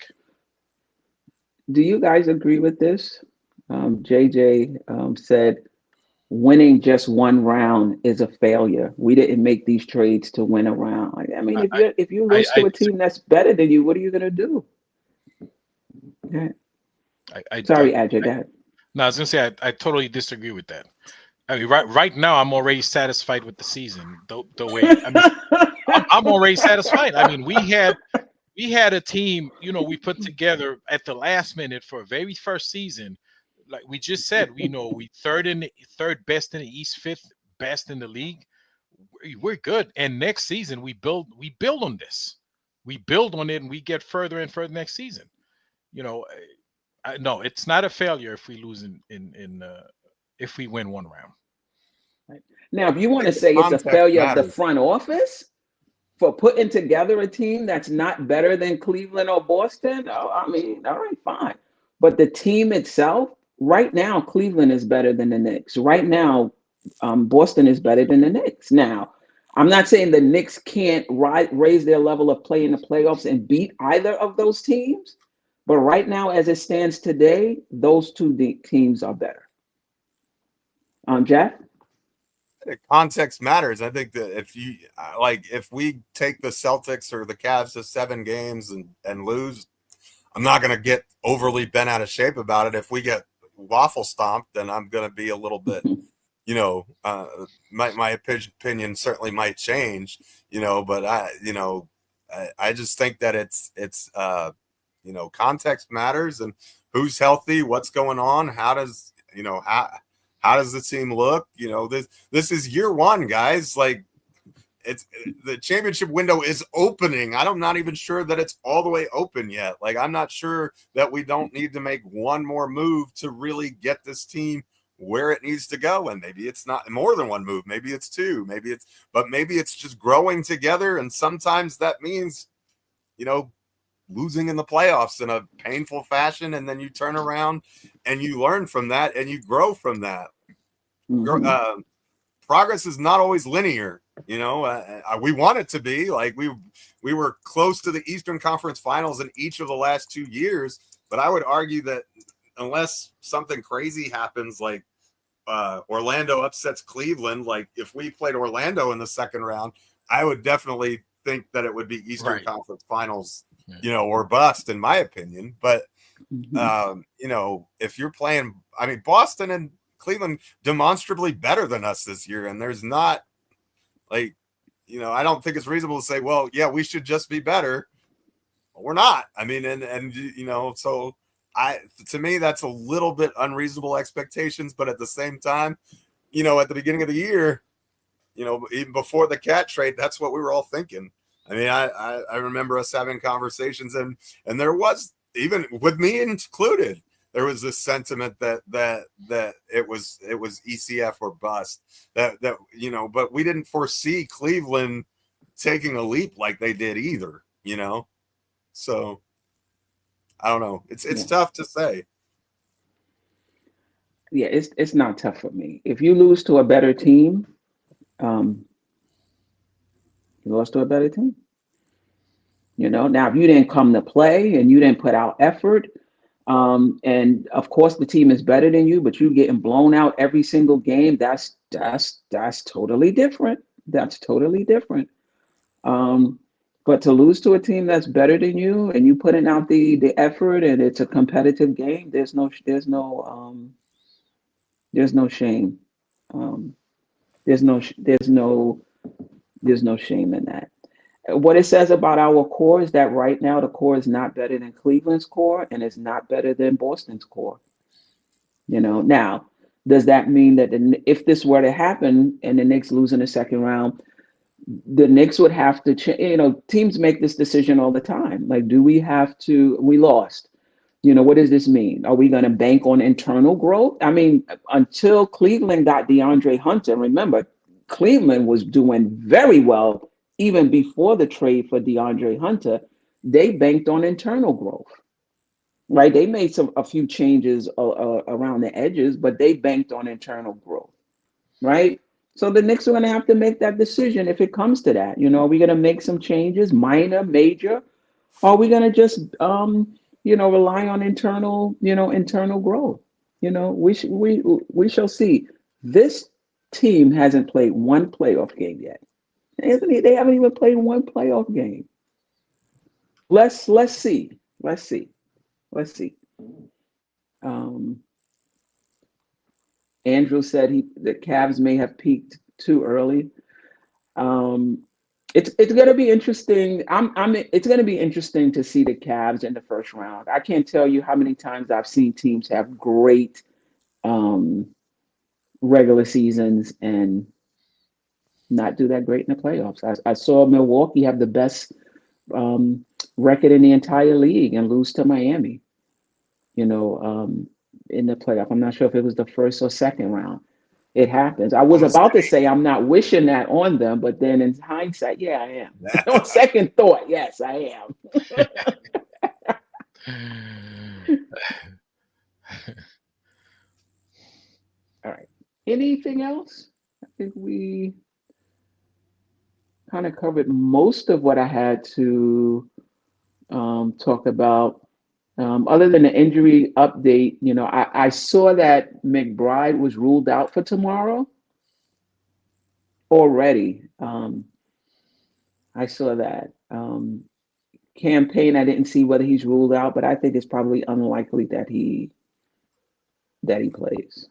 S5: Do you guys agree with this? JJ said winning just one round is a failure. We didn't make these trades to win a round. I mean, if you lose to a team that's better than you, what are you going to do? Okay. Sorry, Ajay, go ahead.
S4: No, I was going to say I totally disagree with that. I mean, right now I'm already satisfied with the season. The way I'm already satisfied. I mean, we had a team, we put together at the last minute for a very first season. Like we just said, we third best in the East, 5th best in the league. We're good. And next season we build on this. We build on it and we get further and further next season. No, it's not a failure if we lose if we win one round.
S5: Right. Now, if you want to say it's a failure of the front office for putting together a team that's not better than Cleveland or Boston, I mean, all right, fine. But the team itself, right now, Cleveland is better than the Knicks. Right now, Boston is better than the Knicks. Now, I'm not saying the Knicks can't raise their level of play in the playoffs and beat either of those teams. But right now, as it stands today, those two teams are better. Jeff?
S3: Context matters. I think that if we take the Celtics or the Cavs to 7 games and lose, I'm not going to get overly bent out of shape about it. If we get waffle stomped, then I'm going to be a little bit, my opinion certainly might change, but I just think that it's context matters, and who's healthy, what's going on, how does the team look? This is year one, guys. Like, it's the championship window is opening. I'm not even sure that it's all the way open yet. Like, I'm not sure that we don't need to make one more move to really get this team where it needs to go. And maybe it's not more than one move. Maybe it's 2. Maybe it's just growing together. And sometimes that means, losing in the playoffs in a painful fashion, and then you turn around and you learn from that and you grow from that. Mm-hmm. Progress is not always linear. We want it to be. Like, we were close to the Eastern Conference Finals in each of the last 2 years, but I would argue that unless something crazy happens, like Orlando upsets Cleveland, like if we played Orlando in the second round, I would definitely think that it would be Eastern Conference Finals, or bust, in my opinion. But if you're playing, Boston and Cleveland demonstrably better than us this year, and there's not, I don't think it's reasonable to say, well, yeah, we should just be better. We're not. So to me, that's a little bit unreasonable expectations. But at the same time, at the beginning of the year, even before the cat trade, that's what we were all thinking. I remember us having conversations, and there was, even with me included, there was this sentiment that it was ECF or bust, but we didn't foresee Cleveland taking a leap like they did either, so I don't know. It's tough to say.
S5: Yeah, it's not tough for me. If you lose to a better team, you lost to a better team. Now if you didn't come to play and you didn't put out effort, and of course the team is better than you, but you getting blown out every single game, that's totally different. That's totally different. But to lose to a team that's better than you and you putting out the effort and it's a competitive game, there's no shame. There's no shame in that. What it says about our core is that right now the core is not better than Cleveland's core, and it's not better than Boston's core. Now, does that mean that if this were to happen and the Knicks lose in the second round, the Knicks would have to teams make this decision all the time. Like, do we have to, we lost. What does this mean? Are we going to bank on internal growth? Until Cleveland got DeAndre Hunter, remember, Cleveland was doing very well even before the trade for DeAndre Hunter. They banked on internal growth, right? They made a few changes around the edges, but they banked on internal growth, right? So the Knicks are going to have to make that decision if it comes to that. Are we going to make some changes, minor, major? Or are we going to just, rely on internal growth? We shall see. This team hasn't played one playoff game yet. Anthony, they haven't even played one playoff game. Let's see. Andrew said the Cavs may have peaked too early. It's going to be interesting. It's going to be interesting to see the Cavs in the first round. I can't tell you how many times I've seen teams have great regular seasons and not do that great in the playoffs. I saw Milwaukee have the best record in the entire league and lose to Miami, in the playoff. I'm not sure if it was the first or second round. It happens. I was about to say I'm not wishing that on them, but then in hindsight, yeah, I am. On second thought, yes, I am. All right. Anything else? I think we kind of covered most of what I had to talk about. Other than the injury update, I saw that McBride was ruled out for tomorrow already. I saw that. Payne, I didn't see whether he's ruled out, but I think it's probably unlikely that he plays.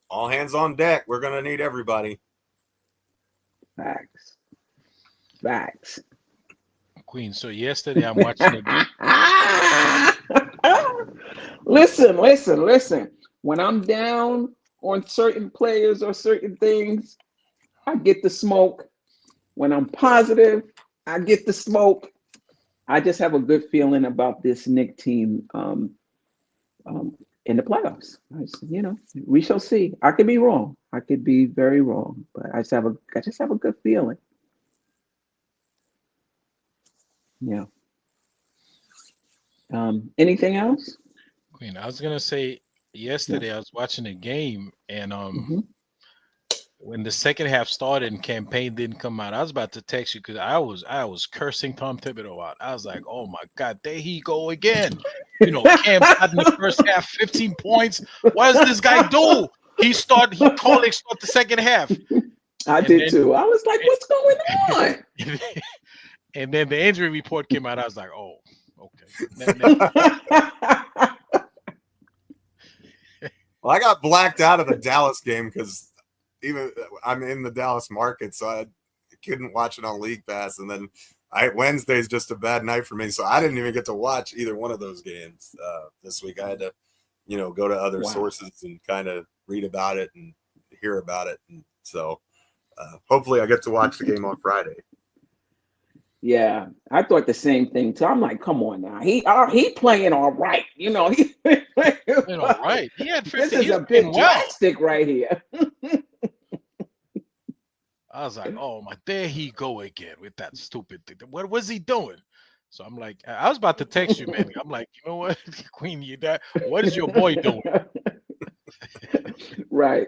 S3: All hands on deck. We're gonna need everybody.
S5: Facts.
S4: Queen. So yesterday I'm watching the game.
S5: Listen. When I'm down on certain players or certain things, I get the smoke. When I'm positive, I get the smoke. I just have a good feeling about this Knick team in the playoffs. We shall see. I could be wrong. I could be very wrong, but I just have a good feeling. Yeah. Anything else?
S4: Queen, I was gonna say yesterday I was watching a game and when the second half started and Payne didn't come out, I was about to text you because I was cursing Tom Thibodeau out. I was like, oh my God, there he go again. Cam got in the first half 15 points. What does this guy do? Kolek start the second half.
S5: I did too. I was like, what's going on?
S4: And then the injury report came out. I was like, oh, okay.
S3: Well, I got blacked out of the Dallas game because I'm in the Dallas market, so I couldn't watch it on League Pass. And then Wednesday's just a bad night for me, so I didn't even get to watch either one of those games this week. I had to, go to other sources and kind of read about it and hear about it. And so hopefully I get to watch the game on Friday.
S5: Yeah, I thought the same thing too. I'm like, come on now, he playing all right, He
S4: playing all right. He had 50.
S5: This is a big drastic right here.
S4: I was like, oh my, there he go again with that stupid thing. What was he doing? So I'm like, I was about to text you, man. I'm like, you know what, Queen, what is your boy doing?
S5: Right.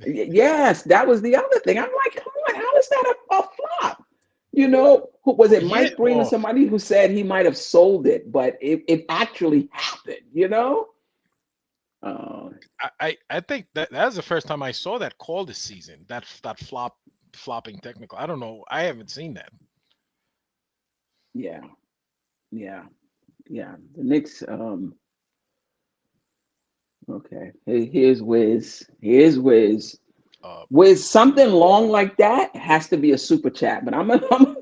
S5: Yes, that was the other thing. I'm like, come on, how is that a flop? Who was it? Mike Breen or somebody who said he might have sold it, but it actually happened.
S4: I think that was the first time I saw that call this season. That flopping technical. I don't know. I haven't seen that.
S5: Yeah. The Knicks. Okay. Here's Wiz. With something long like that, it has to be a super chat. But I'm gonna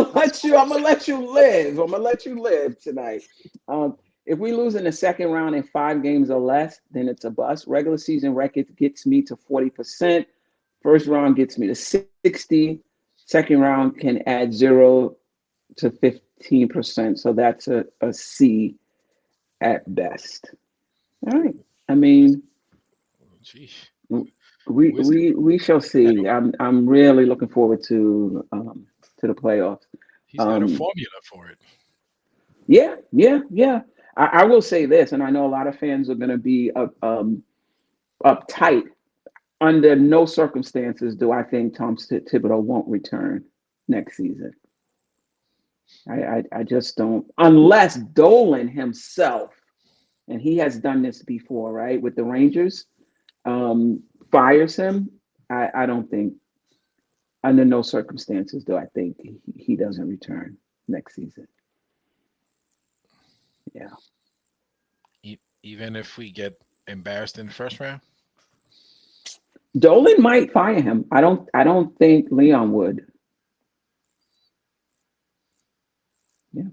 S5: let you live. I'm gonna let you live tonight. If we lose in the second round in 5 games or less, then it's a bust. Regular season record gets me to 40%. First round gets me to 60. Second round can add 0 to 15%. So that's a C at best. All right. I mean, we shall see. I'm really looking forward to the playoffs.
S4: He's got a formula for it.
S5: Yeah. I will say this, and I know a lot of fans are going to be uptight. Under no circumstances do I think Tom Thibodeau won't return next season. I just don't, unless Dolan himself, and he has done this before, right, with the Rangers, fires him. I don't think, under no circumstances do I think he doesn't return next season. Yeah.
S4: Even if we get embarrassed in the first round?
S5: Dolan might fire him. I don't think Leon would. Yeah.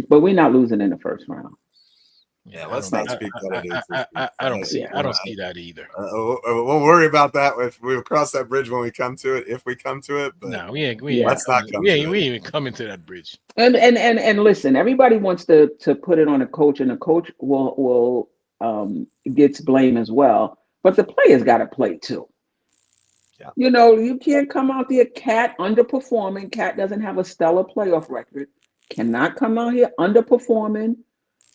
S5: But we're not losing in the first round.
S3: Yeah, let's not speak that.
S4: I don't see that either.
S3: We'll worry about that. We'll cross that bridge when we come to it, if we come to it. But
S4: no, we ain't even coming to that bridge.
S5: And listen, everybody wants to put it on a coach, and the coach will gets blame as well. But the players got to play too.
S3: Yeah.
S5: You can't come out there, Cat underperforming. Cat doesn't have a stellar playoff record. Cannot come out here underperforming.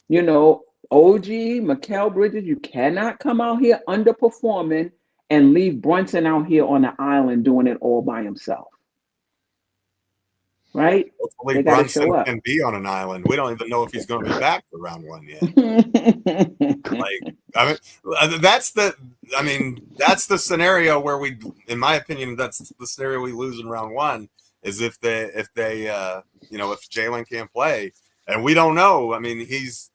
S5: You know, OG, Mikal Bridges, you cannot come out here underperforming and leave Brunson out here on the island doing it all by himself. Right?
S3: Hopefully
S5: They gotta
S3: Brunson
S5: show up.
S3: can be on an island. We don't even know if he's going to be back for round one yet. That's the scenario where we, in my opinion, that's the scenario we lose in round one, is if Jalen can't play, and we don't know. I mean, he's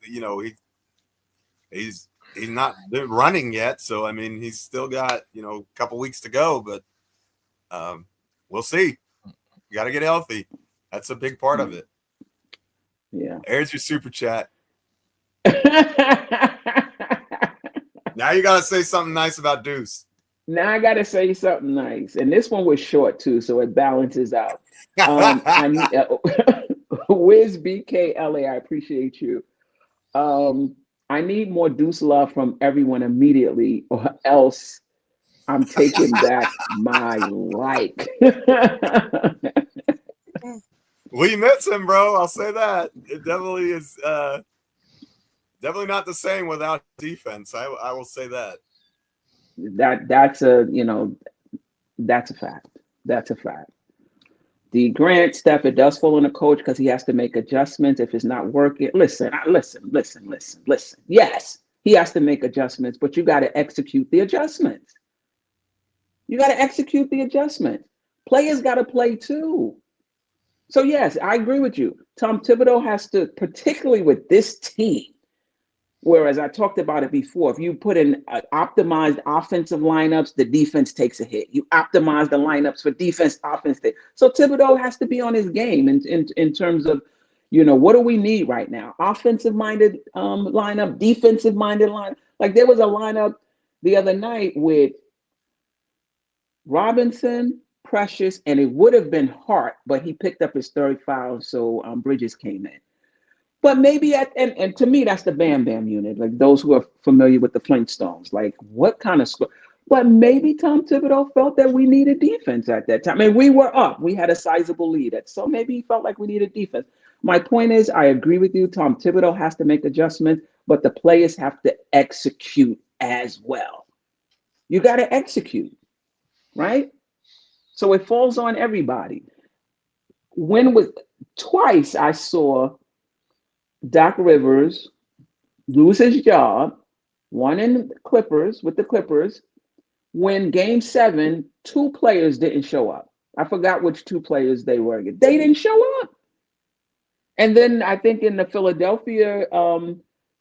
S3: not running yet, so I mean, he's still got a couple weeks to go, but we'll see. You got to get healthy. That's a big part of it.
S5: Yeah.
S3: There's your super chat. Now you got to say something nice about Deuce.
S5: Now I got to say something nice. And this one was short too, so it balances out. Wiz BKLA, I appreciate you. I need more Deuce love from everyone immediately, or else I'm taking back my like.
S3: We miss him, bro. I'll say that. It definitely is definitely not the same without defense. I will say that.
S5: That's a fact. That's a fact. The Grant, Steph, it does fall on the coach because he has to make adjustments if it's not working. Listen. Yes, he has to make adjustments, but you got to execute the adjustments. Players got to play too. So yes, I agree with you. Tom Thibodeau has to, particularly with this team, whereas I talked about it before, if you put in optimized offensive lineups, the defense takes a hit. You optimize the lineups for defense, offense takes. So Thibodeau has to be on his game in terms of, what do we need right now? Offensive-minded lineup, defensive-minded lineup. Like there was a lineup the other night with Robinson, Precious, and it would have been Hart, but he picked up his third foul, so Bridges came in. But maybe and to me, that's the Bam Bam unit. Like those who are familiar with the Flintstones, like what kind of score? But maybe Tom Thibodeau felt that we needed defense at that time. I mean, we were up. We had a sizable lead. So maybe he felt like we needed defense. My point is, I agree with you. Tom Thibodeau has to make adjustments, but the players have to execute as well. You got to execute, right? So it falls on everybody. Twice I saw Doc Rivers lose his job, one in the Clippers, when Game 7, 2 players didn't show up. I forgot which 2 players they were. They didn't show up. And then I think in the Philadelphia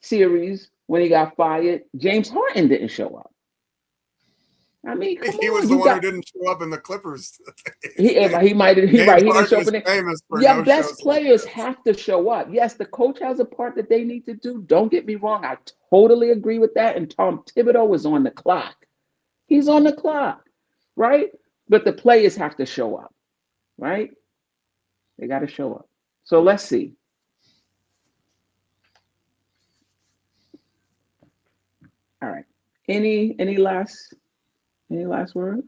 S5: series, when he got fired, James Harden didn't show up. I mean,
S3: he was the one who didn't show up in the Clippers.
S5: He didn't show up. Yeah, best players
S3: shows.
S5: have to show up. Yes, the coach has a part that they need to do. Don't get me wrong. I totally agree with that. And Tom Thibodeau is on the clock. He's on the clock, right? But the players have to show up, right? They got to show up. So let's see. All right. Any last word?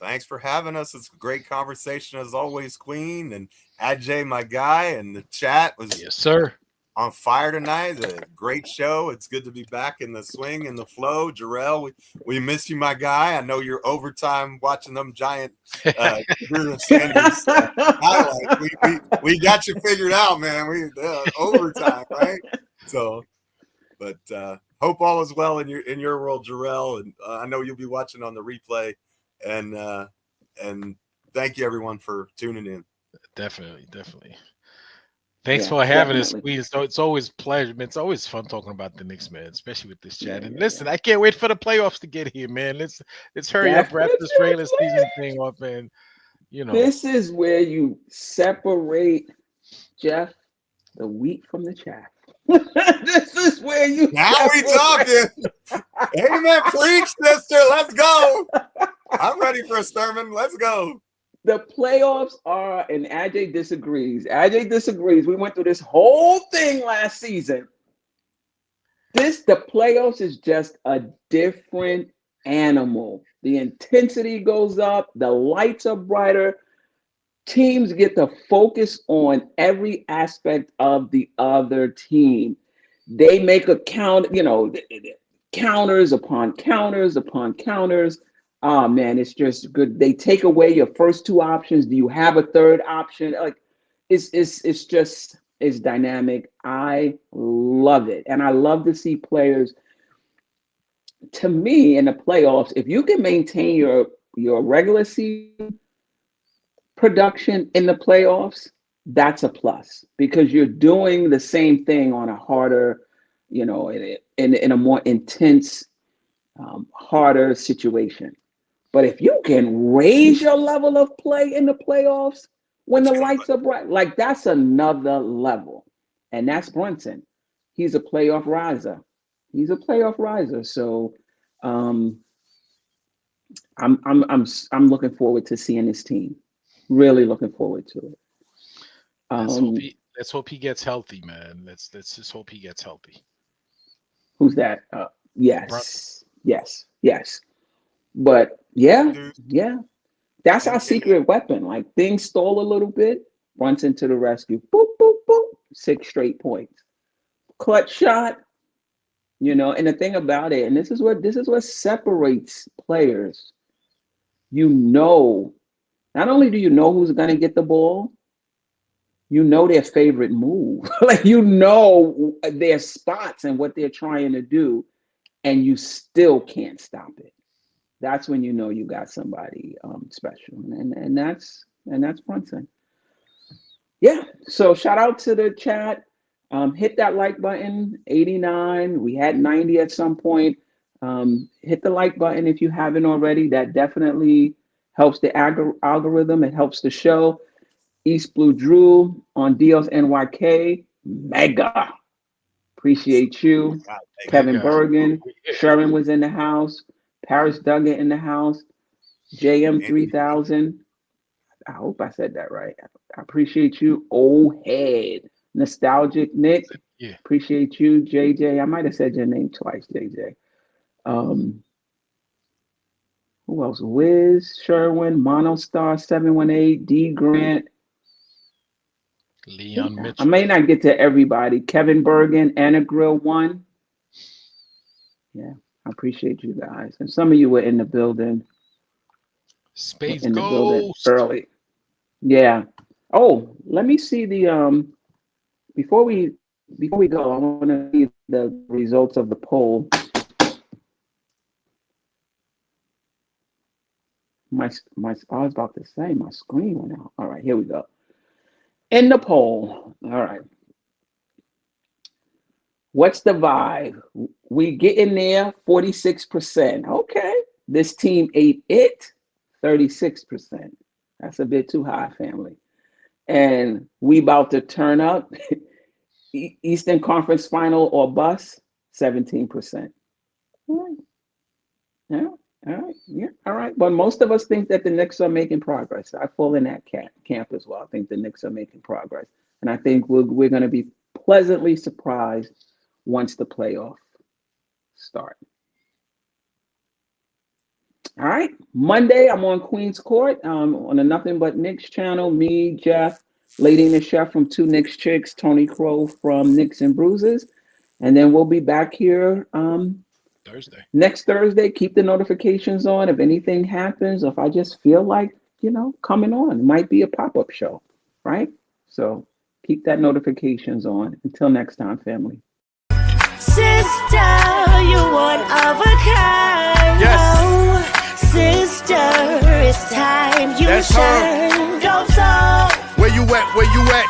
S3: Thanks for having us. It's a great conversation as always, Queen. And Ajay, my guy, and the chat was
S4: yes, sir,
S3: on fire tonight. A great show. It's good to be back in the swing and the flow. Jerrell, we miss you, my guy. I know you're overtime watching them giant Sanders highlights. We got you figured out, man. We overtime, right? So, but hope all is well in your world, Jerrell. And I know you'll be watching on the replay. And thank you everyone for tuning in.
S4: Definitely. Thanks for having us, Queen. So it's always pleasure, man. It's always fun talking about the Knicks, man, especially with this chat. And listen, I can't wait for the playoffs to get here, man. Let's hurry up, wrap this regular season thing up, and
S5: this is where you separate, Geoff, the wheat from the chaff. This is where you
S3: now we talking. Amen. Preach, sister. Let's go. I'm ready for a sermon. Let's go.
S5: The playoffs are, and Ajay disagrees. We went through this whole thing last season. The playoffs is just a different animal. The intensity goes up. The lights are brighter. teams get to focus on every aspect of the other team. They make a count, counters upon counters upon counters. Oh man, it's just good. They take away your first two options. Do you have a third option? Like it's dynamic. I love it. And I love to see players. To me, in the playoffs, if you can maintain your regular season production in the playoffs, that's a plus, because you're doing the same thing on a harder, in a more intense, harder situation. But if you can raise your level of play in the playoffs when the lights are bright, like that's another level. And that's Brunson. He's a playoff riser. So I'm looking forward to seeing this team. Really looking forward to it.
S4: Let's hope he gets healthy, man. Let's just hope he gets healthy.
S5: Who's that? Yes. But yeah. That's our secret weapon. Like, things stole a little bit. Brunson to the rescue. Boop, boop, boop. 6 straight points. Clutch shot. And the thing about it, and this is what separates players. Not only do you know who's going to get the ball, their favorite move. Like, their spots and what they're trying to do, and you still can't stop it. That's when you got somebody special, and that's Brunson. Yeah. So shout out to the chat. Hit that like button. 89. We had 90 at some point. Hit the like button if you haven't already. That definitely helps the algorithm. It helps the show. East Blue Drew on Deals NYK. Mega. Appreciate you. Kevin Bergen. Sherman was in the house. Paris Duggan in the house. JM3000. I hope I said that right. I appreciate you. Old head. Nostalgic Nick.
S4: Yeah.
S5: Appreciate you. JJ. I might have said your name twice, JJ. Who else? Wiz, Sherwin, Monostar 718, D Grant.
S4: Leon Mitchell.
S5: I may not get to everybody. Kevin Bergen, Anna Grill 1. Yeah, I appreciate you guys. And some of you were in the building.
S4: Space
S5: in the
S4: Ghost.
S5: building early. Yeah. Oh, let me see the before we go, I want to see the results of the poll. I was about to say my screen went out. All right, here we go. In the poll. All right. What's the vibe? We get in there, 46%. Okay. This team ate it, 36%. That's a bit too high, family. And we about to turn up. Eastern Conference Final or bust, 17%. All right. Yeah. All right. Yeah. All right. But most of us think that the Knicks are making progress. I fall in that camp as well. I think the Knicks are making progress. And I think we're going to be pleasantly surprised once the playoffs start. All right. Monday, I'm on Queen's Court on the Nothing But Knicks channel. Me, Geoff, Lady and the Chef from Two Knicks Chicks, Tony Crow from Knicks and Bruises. And then we'll be back here next Thursday. Keep the notifications on if anything happens, or if I just feel like, coming on. It might be a pop-up show, right? So keep that notifications on. Until next time, family.
S1: Sister, you one of a kind.
S6: Yes.
S1: Sister, it's time you
S6: That's
S1: shine. Dope Soul.
S6: Where you at?